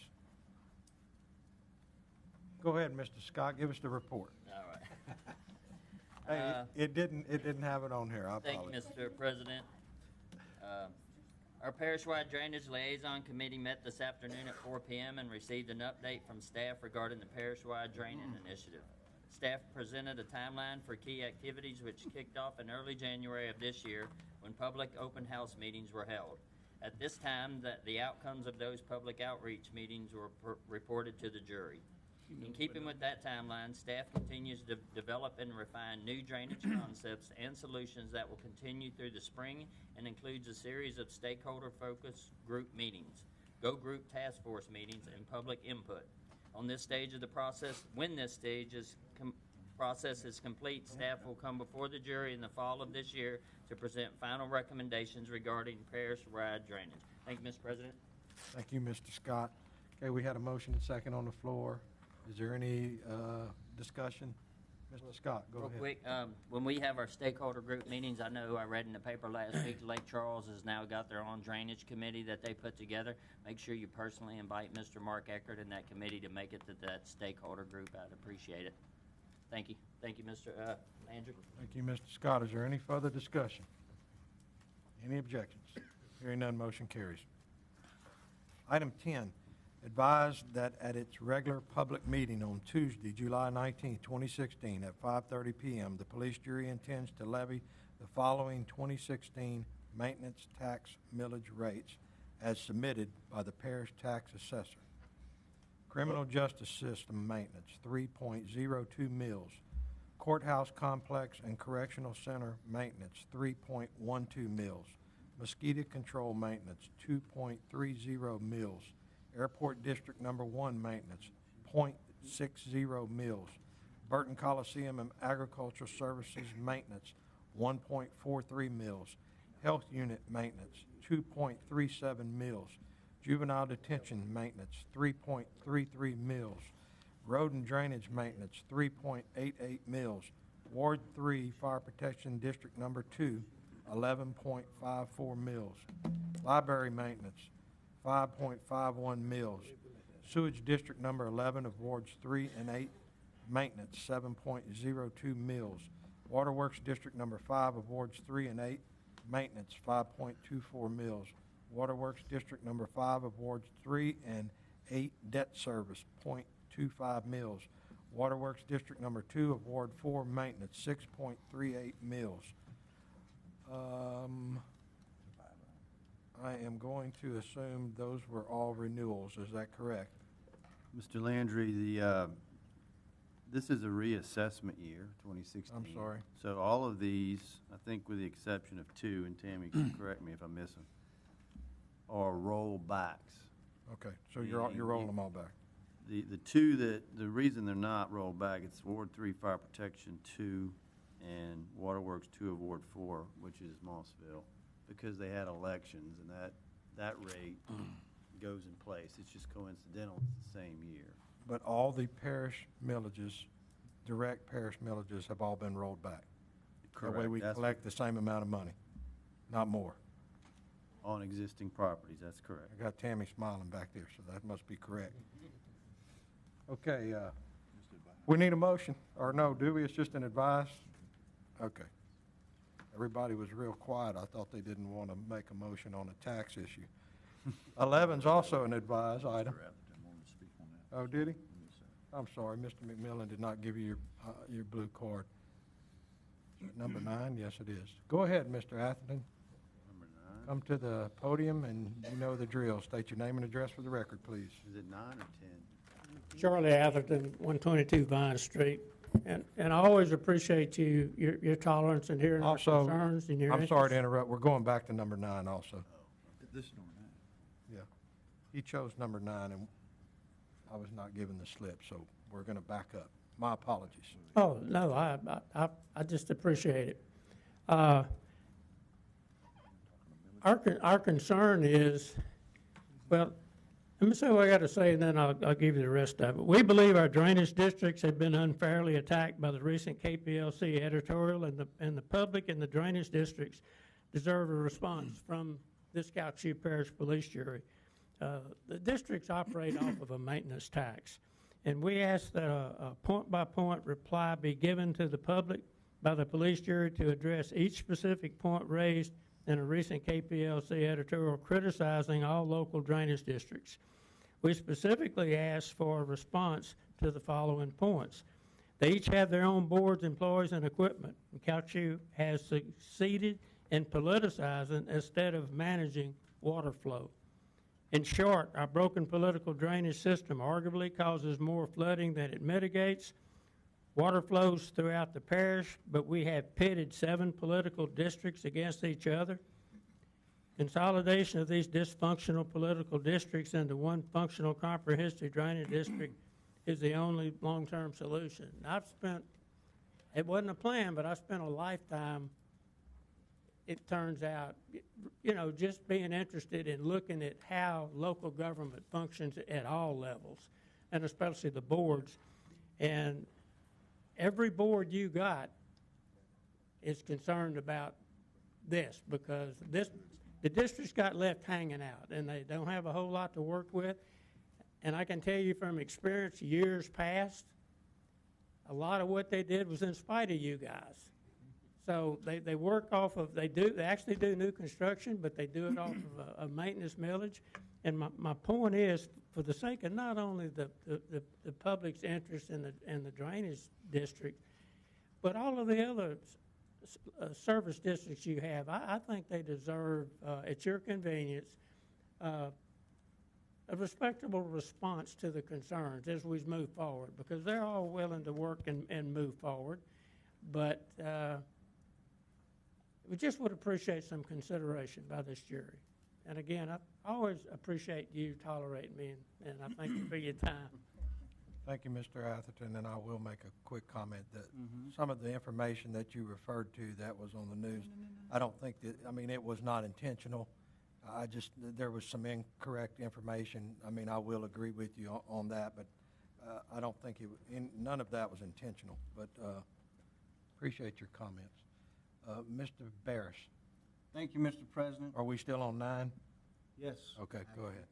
Go ahead, Mr. Scott, give us the report. All right. Hey, it didn't have it on here. I Thank apologize. you, Mr. President. Our Parish-wide Drainage Liaison Committee met this afternoon at 4 p.m. and received an update from staff regarding the Parish-wide Draining Initiative. Staff presented a timeline for key activities which kicked off in early January of this year when public open house meetings were held. At this time, the outcomes of those public outreach meetings were reported to the jury. In keeping with that timeline, staff continues to develop and refine new drainage concepts and solutions that will continue through the spring and includes a series of stakeholder-focused group meetings, go-group task force meetings, and public input. On this stage of the process, when this stage process is complete, staff will come before the jury in the fall of this year to present final recommendations regarding parish-wide drainage. Thank you, Mr. President. Thank you, Mr. Scott. Okay, we had a motion and second on the floor. Is there any discussion? Mr. Scott, go ahead. Real quick, when we have our stakeholder group meetings, I know I read in the paper last week, Lake Charles has now got their own drainage committee that they put together. Make sure you personally invite Mr. Mark Eckert and that committee to make it to that stakeholder group. I'd appreciate it. Thank you. Thank you, Mr. Andrew. Thank you, Mr. Scott. Is there any further discussion? Any objections? Hearing none, motion carries. Item 10, advise that at its regular public meeting on Tuesday, July 19, 2016, at 5:30 p.m., the police jury intends to levy the following 2016 maintenance tax millage rates as submitted by the parish tax assessor. Criminal Justice System maintenance, 3.02 mills. Courthouse Complex and Correctional Center maintenance, 3.12 mills. Mosquito control maintenance, 2.30 mills. Airport District Number 1 maintenance, 0.60 mills. Burton Coliseum and Agricultural Services maintenance, 1.43 mills. Health Unit maintenance, 2.37 mills. Juvenile Detention maintenance, 3.33 mills. Road and Drainage maintenance, 3.88 mills. Ward 3 Fire Protection District Number 2, 11.54 mills. Library maintenance, 5.51 mills. Sewage District Number 11 of Wards 3 and 8, maintenance, 7.02 mills. Waterworks District Number 5 of Wards 3 and 8, maintenance, 5.24 mills. Waterworks District Number 5 of Wards 3 and 8, debt service, 0.25 mills. Waterworks District Number 2 of Ward 4, maintenance, 6.38 mills. I am going to assume those were all renewals. Is that correct? Mr. Landry, this is a reassessment year, 2016. I'm sorry. So all of these, I think with the exception of 2, and Tammy can correct me if I miss them, are rollbacks. Okay, so you're rolling them all back. The 2 the reason they're not rolled back, it's Ward 3 Fire Protection 2 and Waterworks 2 of Ward 4, which is Mossville, because they had elections and that rate goes in place. It's just coincidental, it's the same year. But all the parish millages, direct parish millages, have all been rolled back. Correct. That way we collect the same amount of money, not more. On existing properties, that's correct. I got Tammy smiling back there, so that must be correct. Okay, we need a motion, or no, do we? It's just an advice? Okay. Everybody was real quiet. I thought they didn't want to make a motion on a tax issue. 11's also an advice item. Oh, did he? I'm sorry, Mr. McMillan did not give you your blue card. Number 9? Yes, it is. Go ahead, Mr. Atherton. Number 9. Come to the podium, and you know the drill. State your name and address for the record, please. Is it 9 or 10? Charlie Atherton, 122 Vine Street. And I always appreciate your tolerance and hearing our concerns and your I'm sorry to interrupt. We're going back to number 9 also. This is number 9. Yeah. He chose number 9, and I was not given the slip, so we're going to back up. My apologies. Oh, no, I just appreciate it. Our concern is, well, let me say what I got to say, and then I'll give you the rest of it. We believe our drainage districts have been unfairly attacked by the recent KPLC editorial, and the public and the drainage districts deserve a response from this Calhoun Parish Police Jury. The districts operate off of a maintenance tax, and we ask that a point-by-point reply be given to the public by the police jury to address each specific point raised in a recent KPLC editorial criticizing all local drainage districts. We specifically asked for a response to the following points. They each have their own boards, employees, and equipment. And Calhoun has succeeded in politicizing instead of managing water flow. In short, our broken political drainage system arguably causes more flooding than it mitigates. Water flows throughout the parish, but we have pitted 7 political districts against each other. Consolidation of these dysfunctional political districts into one functional comprehensive drainage district is the only long-term solution. It wasn't a plan, but I spent a lifetime, it turns out, just being interested in looking at how local government functions at all levels, and especially the boards. And every board you got is concerned about this, because the districts got left hanging out, and they don't have a whole lot to work with. And I can tell you from experience, years past, a lot of what they did was in spite of you guys. So they work off of, they actually do new construction, but they do it off of a maintenance millage. And my point is, for the sake of not only the public's interest in the drainage district, but all of the other service districts you have, I think they deserve, at your convenience, a respectable response to the concerns as we move forward, because they're all willing to work and move forward. But we just would appreciate some consideration by this jury. And again, I always appreciate you tolerating me, and I thank you for your time. Thank you, Mr. Atherton, and I will make a quick comment that some of the information that you referred to that was on the news, I don't think that, I mean, it was not intentional. There was some incorrect information. I mean, I will agree with you on that, but I don't think none of that was intentional, but appreciate your comments. Mr. Barris. Thank you, Mr. President. Are we still on 9? Yes. Okay, go ahead.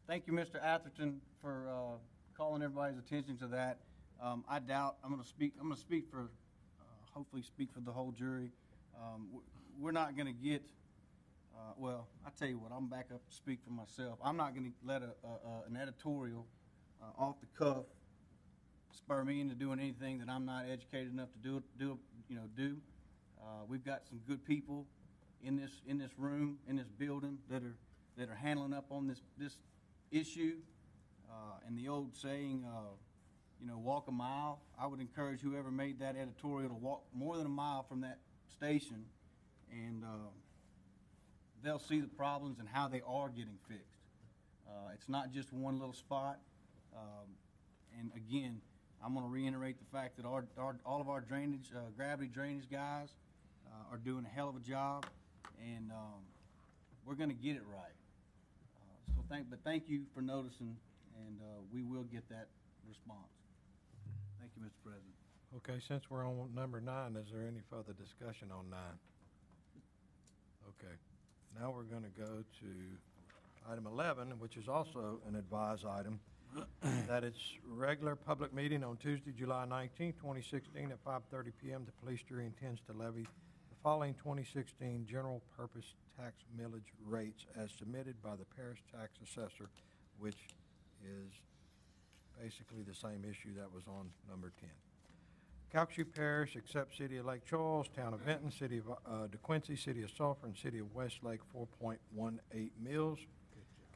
Thank you, Mr. Atherton, for calling everybody's attention to that. I doubt I'm going to speak for, hopefully speak for the whole jury. We're not going to get, well, I tell you what, I'm back up to speak for myself. I'm not going to let an editorial off the cuff spur me into doing anything that I'm not educated enough to do. We've got some good people in this room, in this building, that are handling up on this issue. And the old saying, walk a mile. I would encourage whoever made that editorial to walk more than a mile from that station, and they'll see the problems and how they are getting fixed. It's not just one little spot. And again, I'm going to reiterate the fact that all of our drainage, gravity drainage guys are doing a hell of a job, and we're going to get it right. But thank you for noticing, and we will get that response. Thank you, Mr. President. Okay, since we're on number 9, is there any further discussion on 9? Okay, now we're going to go to item 11, which is also an advised item. That it's regular public meeting on Tuesday, July 19, 2016 at 5:30 p.m. The police jury intends to levy the following 2016 general purpose tax millage rates as submitted by the parish tax assessor, which is basically the same issue that was on number 10. Calcasieu Parish, except City of Lake Charles, Town of Benton, City of DeQuincy, City of Sulphur, and City of Westlake, 4.18 mills.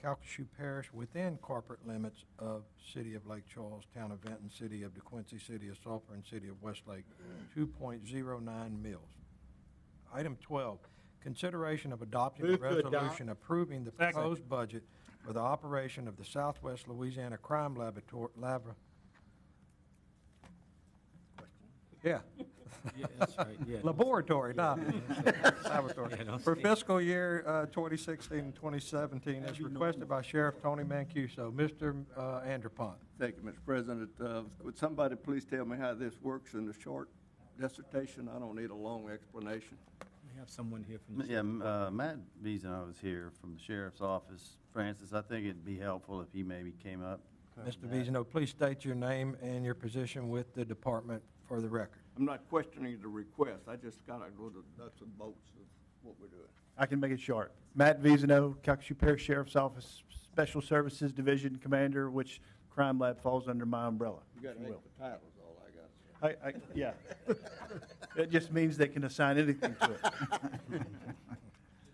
Calcasieu Parish within corporate limits of City of Lake Charles, Town of Benton, City of DeQuincy, City of Sulphur, and City of Westlake, 2.09 mills. Item 12, consideration of adopting a resolution approving the proposed budget for the operation of the Southwest Louisiana Crime Laboratory. Yeah. Yeah, that's right, yeah. Laboratory, not laboratory. For fiscal year 2016 and 2017, as requested by Sheriff Tony Mancuso. Mr. Anderpont. Thank you, Mr. President. Would somebody please tell me how this works in the short dissertation? I don't need a long explanation. We have someone here from the Yeah, Matt Beason was here from the sheriff's office. Francis, I think it'd be helpful if he maybe came up. Mr. Beason, please state your name and your position with the department for the record. I'm not questioning the request. I just got to go to the nuts and bolts of what we're doing. I can make it short. Matt Vizino, Calcasieu Parish Sheriff's Office, Special Services Division Commander, which Crime Lab falls under my umbrella. You got to make the title is all I got. Yeah. It just means they can assign anything to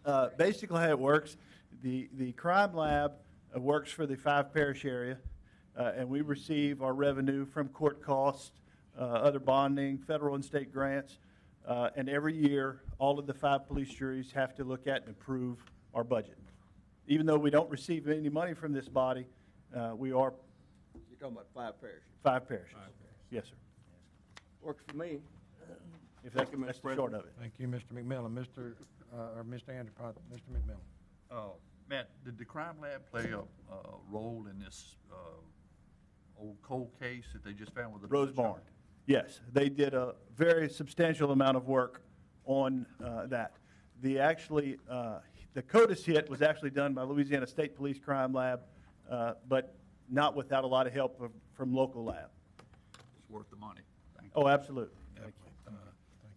it. Basically how it works, the Crime Lab works for the 5 parish area, and we receive our revenue from court costs, other bonding, federal and state grants, and every year, all of the 5 police juries have to look at and approve our budget. Even though we don't receive any money from this body, we are. You're talking about 5 parishes? 5 parishes. Yes, sir. Works for me. If that's the short of it. Thank you, Mr. McMillan. Mr. Anderpont, Mr. McMillan. Matt, did the crime lab play a role in this old cold case that they just found with the Rose Barn? Yes, they did a very substantial amount of work on that. The CODIS hit was actually done by Louisiana State Police Crime Lab, but not without a lot of help from local lab. It's worth the money. Oh, absolutely. Thank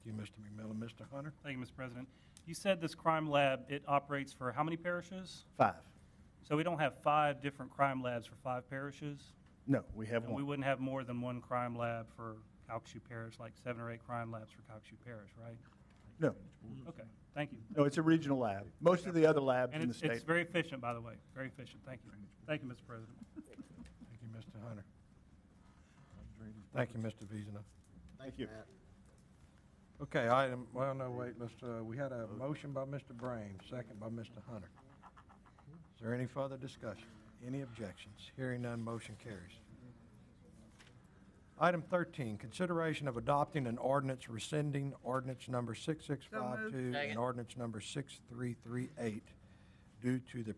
you, Mr. McMillan. Mr. Hunter? Thank you, Mr. President. You said this crime lab, it operates for how many parishes? 5. So we don't have 5 different crime labs for 5 parishes? No, we have And we one. wouldn't have more than one crime lab for Calcasieu Parish, like 7 or 8 crime labs for Calcasieu Parish, right? No. Okay, thank you. No, it's a regional lab. Most of the other labs And in the it's state. very efficient, by the way, very efficient. Thank you. Thank you, Mr. President. Thank you, Mr. Hunter. Thank you, Mr. Vizina. Thank you. Okay, we had a motion by Mr. Brame, second by Mr. Hunter. Is there any further discussion? Any objections? Hearing none, motion carries. Item 13, consideration of adopting an ordinance rescinding ordinance number 6652 Second. and ordinance number 6338 due to the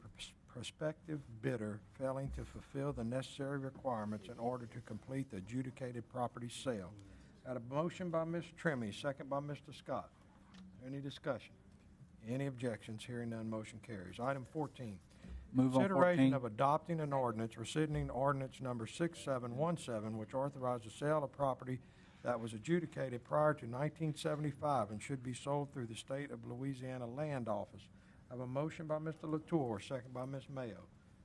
prospective bidder failing to fulfill the necessary requirements in order to complete the adjudicated property sale. Had a motion by Ms. Trimmy, second by Mr. Scott. Any discussion? Any objections? Hearing none, motion carries. Item 14. Move on Consideration 14. of adopting an ordinance rescinding ordinance number 6717, which authorized the sale of property that was adjudicated prior to 1975 and should be sold through the State of Louisiana Land Office. I have a motion by Mr. Latour, second by Ms. Mayo. Is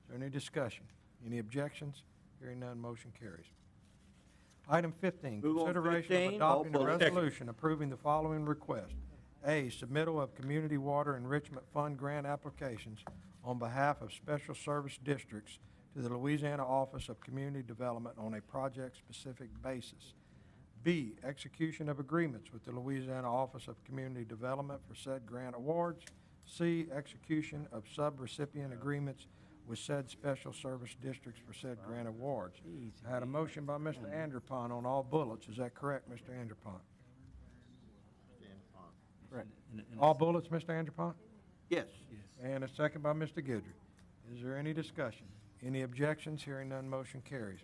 there any discussion? Any objections? Hearing none, motion carries. Item 15, Move on consideration 15, of adopting a all bullets. resolution approving the following request. A, submittal of Community Water Enrichment Fund grant applications on behalf of special service districts to the Louisiana Office of Community Development on a project-specific basis. B, execution of agreements with the Louisiana Office of Community Development for said grant awards. C, execution of sub-recipient agreements with said special service districts for said grant awards. I had a motion by Mr. Anderpont on all bullets. Is that correct, Mr. Anderpont? Correct. All bullets, Mr. Anderpont? Yes. And a second by Mr. Guidry. Is there any discussion? Any objections? Hearing none, motion carries.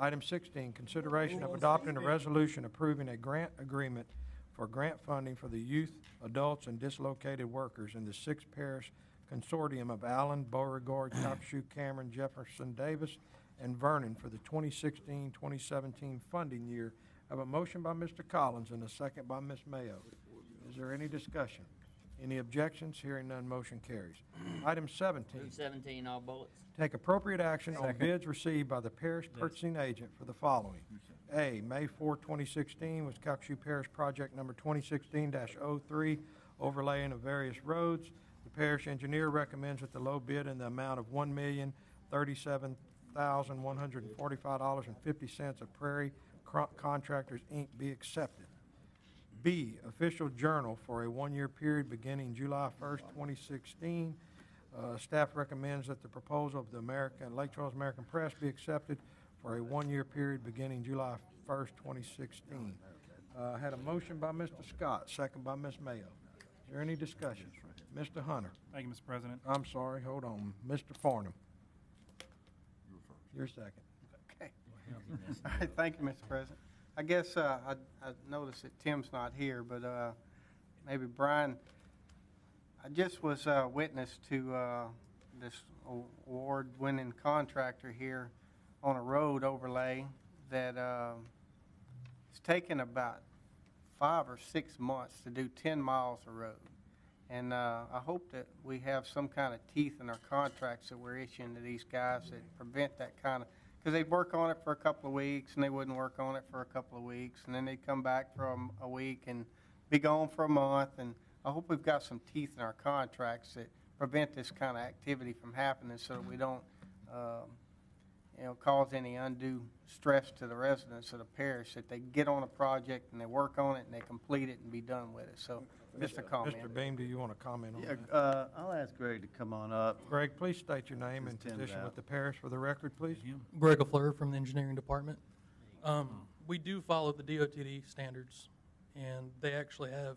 Item 16, consideration of adopting a resolution approving a grant agreement for grant funding for the youth, adults, and dislocated workers in the 6-parish consortium of Allen, Beauregard, Calcasieu, Cameron, Jefferson Davis, and Vernon for the 2016-2017 funding year. I have a motion by Mr. Collins and a second by Ms. Mayo. Is there any discussion? Any objections? Hearing none, motion carries. Item 17. Move 17, all bullets. Take appropriate action on bids received by the parish purchasing agent for the following. A, May 4, 2016 was Calcasieu Parish Project Number 2016-03, overlaying of various roads. The parish engineer recommends that the low bid in the amount of $1,037,145.50 of Prairie Contractors, Inc. be accepted. B, official journal for a one-year period beginning July 1st, 2016. Staff recommends that the proposal of the Lake Charles American Press be accepted for a one-year period beginning July 1st, 2016. Had a motion by Mr. Scott, second by Ms. Mayo. Is there any discussion? Mr. Hunter. Thank you, Mr. President. I'm sorry, hold on. Mr. Farnham. You're second. Okay. All right, thank you, Mr. President. I guess I noticed that Tim's not here, but maybe Brian, I just was witness to this award-winning contractor here on a road overlay that it's taken about 5 or 6 months to do 10 miles of road. And I hope that we have some kind of teeth in our contracts that we're issuing to these guys that prevent that kind of, because they'd work on it for a couple of weeks and they wouldn't work on it for a couple of weeks, and then they'd come back for a week and be gone for a month. And I hope we've got some teeth in our contracts that prevent this kind of activity from happening, so that we don't cause any undue stress to the residents of the parish, that they get on a project and they work on it and they complete it and be done with it. So just a comment. Mr. Beam, do you want to comment on that? I'll ask Greg to come on up. Greg, please state your name and Tim's position out. with the parish for the record, please. Greg LaFleur from the engineering department. We do follow the DOTD standards, and they actually have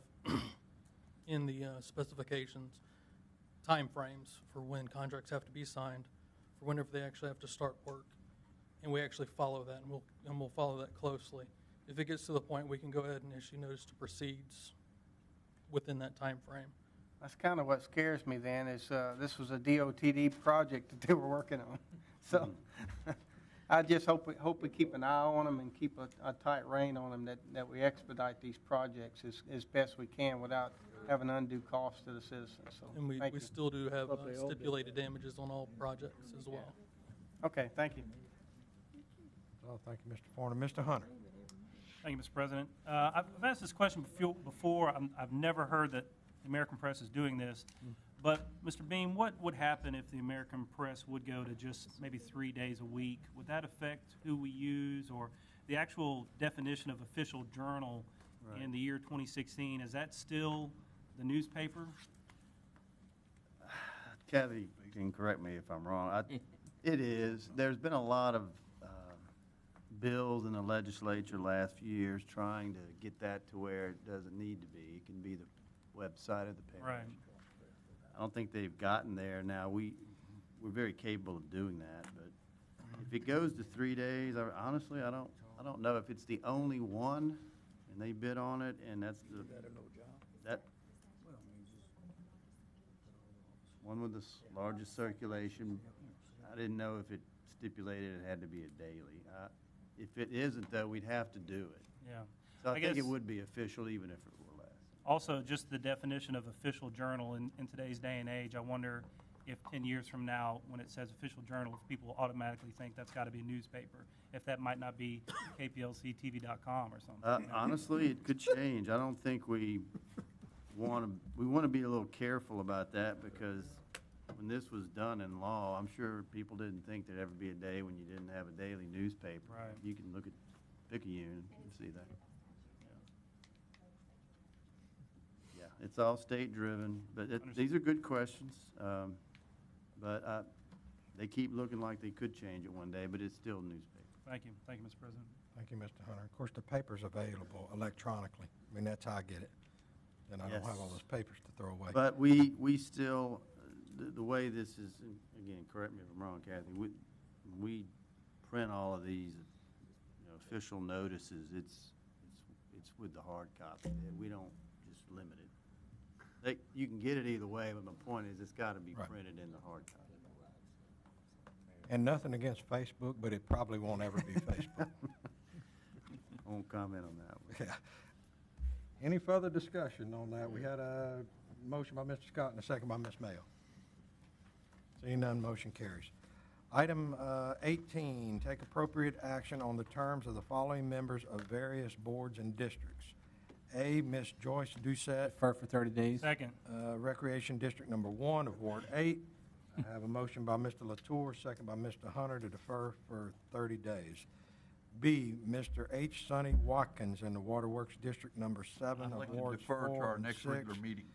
in the specifications timeframes for when contracts have to be signed, for whenever they actually have to start work, and we actually follow that, and we'll follow that closely. If it gets to the point, we can go ahead and issue notice to proceeds within that time frame. That's kind of what scares me then, is this was a DOTD project that they were working on. So I just hope we keep an eye on them and keep a tight rein on them, that we expedite these projects as best we can without having undue cost to the citizens. So, And we thank you. still do have stipulated damages on all projects as well. Okay, thank you. Oh, thank you, Mr. Farnum. Mr. Hunter? Thank you, Mr. President. I've asked this question before. I've never heard that the American Press is doing this. But, Mr. Beam, what would happen if the American Press would go to just maybe 3 days a week? Would that affect who we use, or the actual definition of official journal in the year 2016? Is that still the newspaper? Kathy can correct me if I'm wrong. It is. There's been a lot of bills in the legislature last few years trying to get that to where it doesn't need to be. It can be the website of the parish. Right. I don't think they've gotten there. Now, we're very capable of doing that, but if it goes to 3 days, honestly, I don't know if it's the only one, and they bid on it, and that's that one with the largest circulation. I didn't know if it stipulated it had to be a daily. If it isn't, though, we'd have to do it. Yeah. So I think guess it would be official, even if it were less. Also, just the definition of official journal in today's day and age, I wonder if 10 years from now, when it says official journal, if people automatically think that's got to be a newspaper, if that might not be KPLCTV.com or something. Honestly, it could change. I don't think we want to be a little careful about that, because when this was done in law, I'm sure people didn't think there'd ever be a day when you didn't have a daily newspaper. Right. You can look at Picayune and see that. Yeah, it's all state-driven, but these are good questions. But they keep looking like they could change it one day, but it's still a newspaper. Thank you. Thank you, Mr. President. Thank you, Mr. Hunter. Of course, the paper's available electronically. I mean, that's how I get it. And I don't have all those papers to throw away. But we still, the way this is, again, correct me if I'm wrong, Kathy, we print all of these, official notices. It's with the hard copy. We don't just limit it. You can get it either way, but my point is it's got to be printed in the hard copy. And nothing against Facebook, but it probably won't ever be Facebook. I won't comment on that one. Yeah. Any further discussion on that? We had a motion by Mr. Scott and a second by Ms. Mayo. Seeing none, motion carries. Item 18, take appropriate action on the terms of the following members of various boards and districts. A, Ms. Joyce Doucette. Defer for 30 days. Second. Recreation District Number 1 of Ward 8. I have a motion by Mr. Latour, second by Mr. Hunter to defer for 30 days. B, Mr. H. Sonny Watkins in the Waterworks District Number 7 of Wards 4 defer to our and next 6. regular meeting.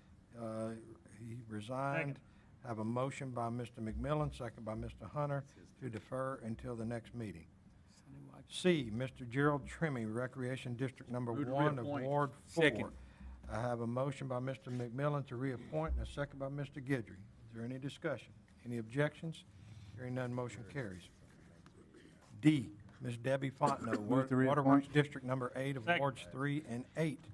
He resigned. Have a motion by Mr. McMillan, second by Mr. Hunter, to defer until the next meeting. C, Mr. Gerald Trimmy, Recreation District Number 1 of Ward 4. Second. I have a motion by Mr. McMillan to reappoint and a second by Mr. Guidry. Is there any discussion? Any objections? Hearing none, motion carries. D, Ms. Debbie Fontenot, Move to reappoint. Waterworks District Number 8 of Second. Wards 3 and 8.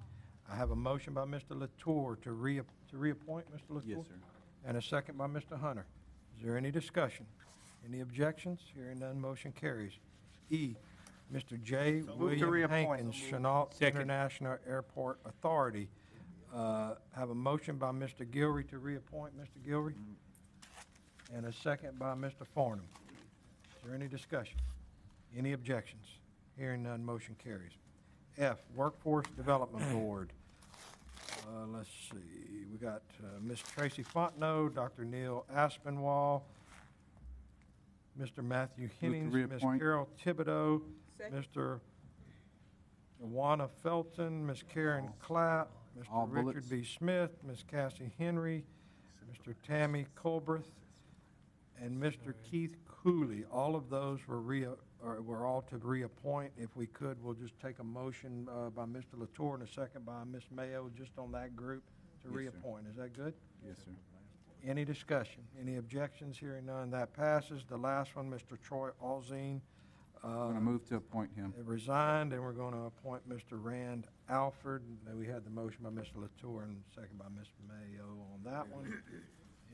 I have a motion by Mr. Latour to reappoint Mr. Latour. Yes, sir. And a second by Mr. Hunter. Is there any discussion? Any objections? Hearing none, motion carries. E, Mr. J. William reappoint. Hankins, Chenault Second. International Airport Authority. Have a motion by Mr. Gilry to reappoint Mr. Gilry, and a second by Mr. Farnum. Is there any discussion? Any objections? Hearing none, motion carries. F, Workforce Development Board. Let's see, we got Ms. Tracy Fontenot, Dr. Neil Aspinwall, Mr. Matthew Hennings, Ms. reappoint. Carol Thibodeau, Second. Mr. Juana Felton, Ms. Karen Clapp, All Mr. Richard bullets. B. Smith, Ms. Cassie Henry, Mr. Tammy Colbreth, and Mr. Keith Cooley. All of those were all to reappoint. If we could, we'll just take a motion by Mr. Latour and a second by Ms. Mayo, just on that group to Yes, sir. reappoint. Is that good? Yes, sir. Any discussion? Any objections? Hearing none, that passes. The last one, Mr. Troy Alzine, I'm going to move to appoint him. resigned, and we're going to appoint Mr. Rand Alford. We had the motion by Mr. Latour and second by Ms. Mayo on that one.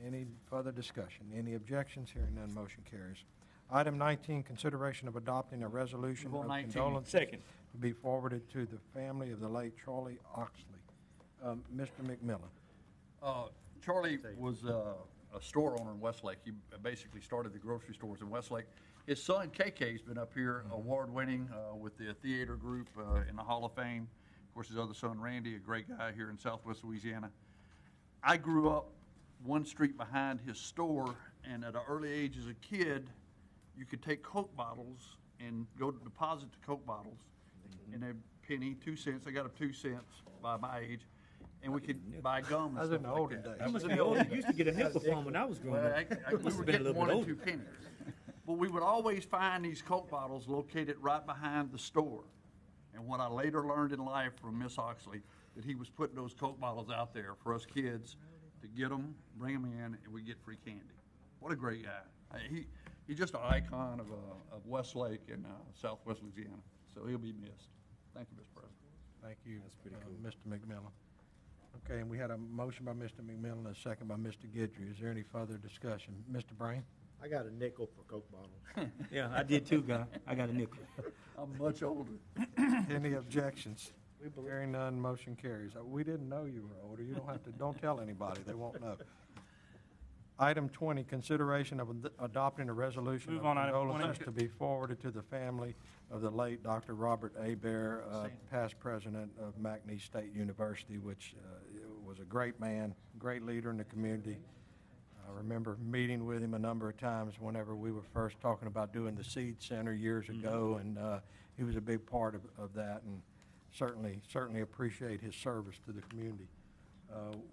Any further discussion? Any objections? Hearing none, motion carries. Item 19, consideration of adopting a resolution Move on of 19. condolence Second. to be forwarded to the family of the late Charlie Oxley. Mr. McMillan. Charlie was a store owner in Westlake. He basically started the grocery stores in Westlake. His son, KK's been up here, award-winning with the theater group in the Hall of Fame. Of course, his other son, Randy, a great guy here in Southwest Louisiana. I grew up one street behind his store, and at an early age as a kid, you could take Coke bottles and go to deposit the Coke bottles, and a penny, 2 cents. I got them 2 cents by my age, and we could buy gum and I was stuff in the like olden that. days. You must be old. You used to get a nickel from when I was growing Well, up. we were getting 1 or 2 pennies. But we would always find these Coke bottles located right behind the store. And what I later learned in life from Miss Oxley, that he was putting those Coke bottles out there for us kids to get them, bring them in, and we get free candy. What a great guy. He's just an icon of Westlake and Southwest Louisiana. So he'll be missed. Thank you, Mr. President. Thank you, Mr. McMillan. Okay, and we had a motion by Mr. McMillan and a second by Mr. Guidry. Is there any further discussion? Mr. Brain? I got a nickel for Coke bottles. Yeah, I did too, guy. I got a nickel. I'm much older. Any objections? Hearing none, motion carries. We didn't know you were older. You don't have to, don't tell anybody. They won't know. Item 20, consideration of adopting a resolution Move of on, item condolences 20. to be forwarded to the family of the late Dr. Robert Hebert, past president of McNeese State University, which was a great man, great leader in the community. I remember meeting with him a number of times whenever we were first talking about doing the Seed Center years ago, and he was a big part of that, and certainly appreciate his service to the community.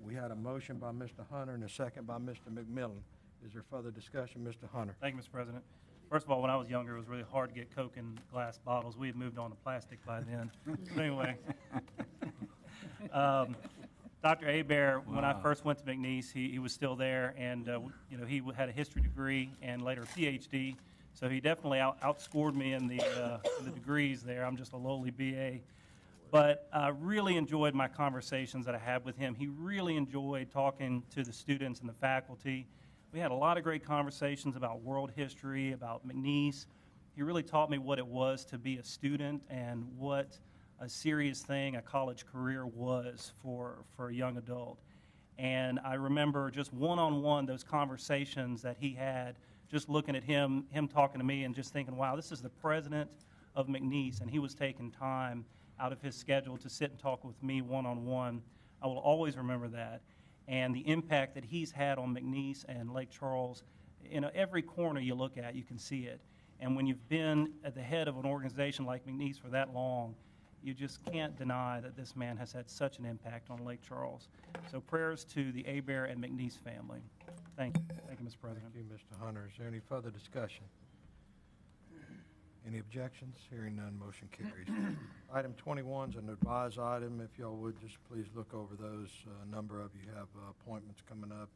We had a motion by Mr. Hunter and a second by Mr. McMillan. Is there further discussion? Mr. Hunter. Thank you, Mr. President. First of all, when I was younger, it was really hard to get Coke in glass bottles. We had moved on to plastic by then. But anyway, Dr. Hebert, when I first went to McNeese, he was still there, and he had a history degree and later a PhD. So he definitely outscored me in the degrees there. I'm just a lowly BA. But I really enjoyed my conversations that I had with him. He really enjoyed talking to the students and the faculty. We had a lot of great conversations about world history, about McNeese. He really taught me what it was to be a student and what a serious thing a college career was for a young adult. And I remember just one-on-one those conversations that he had, just looking at him talking to me and just thinking, wow, this is the president of McNeese, and he was taking time out of his schedule to sit and talk with me one-on-one. I will always remember that. And the impact that he's had on McNeese and Lake Charles, every corner you look at, you can see it. And when you've been at the head of an organization like McNeese for that long, you just can't deny that this man has had such an impact on Lake Charles. So prayers to the Hebert and McNeese family. Thank you. Thank you, Mr. President. Thank you, Mr. Hunter. Is there any further discussion? Any objections? Hearing none, motion carries. Item 21 is an advised item. If y'all would, just please look over those. A number of you have appointments coming up.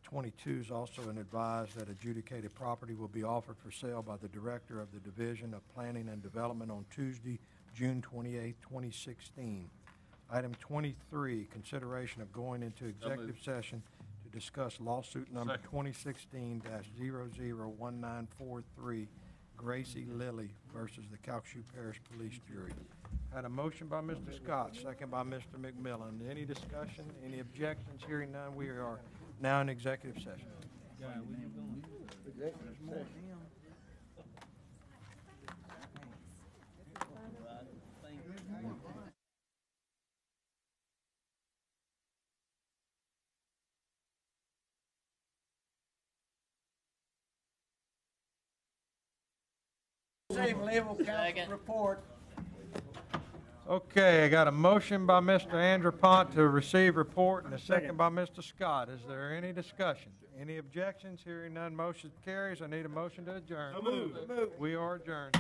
22 is also an advised that adjudicated property will be offered for sale by the Director of the Division of Planning and Development on Tuesday, June 28, 2016. Item 23, consideration of going into executive session to discuss lawsuit number 2016-001943, Gracie Lilly versus the Calcasieu Parish Police Jury. Had a motion by Mr. Scott, second by Mr. McMillan. Any discussion? Any objections? Hearing none, we are now in executive session. Same level council report. Okay, I got a motion by Mr. Andrew Pont to receive report and a second by Mr. Scott. Is there any discussion? Any objections? Hearing none, motion carries. I need a motion to adjourn. So moved. We are adjourned.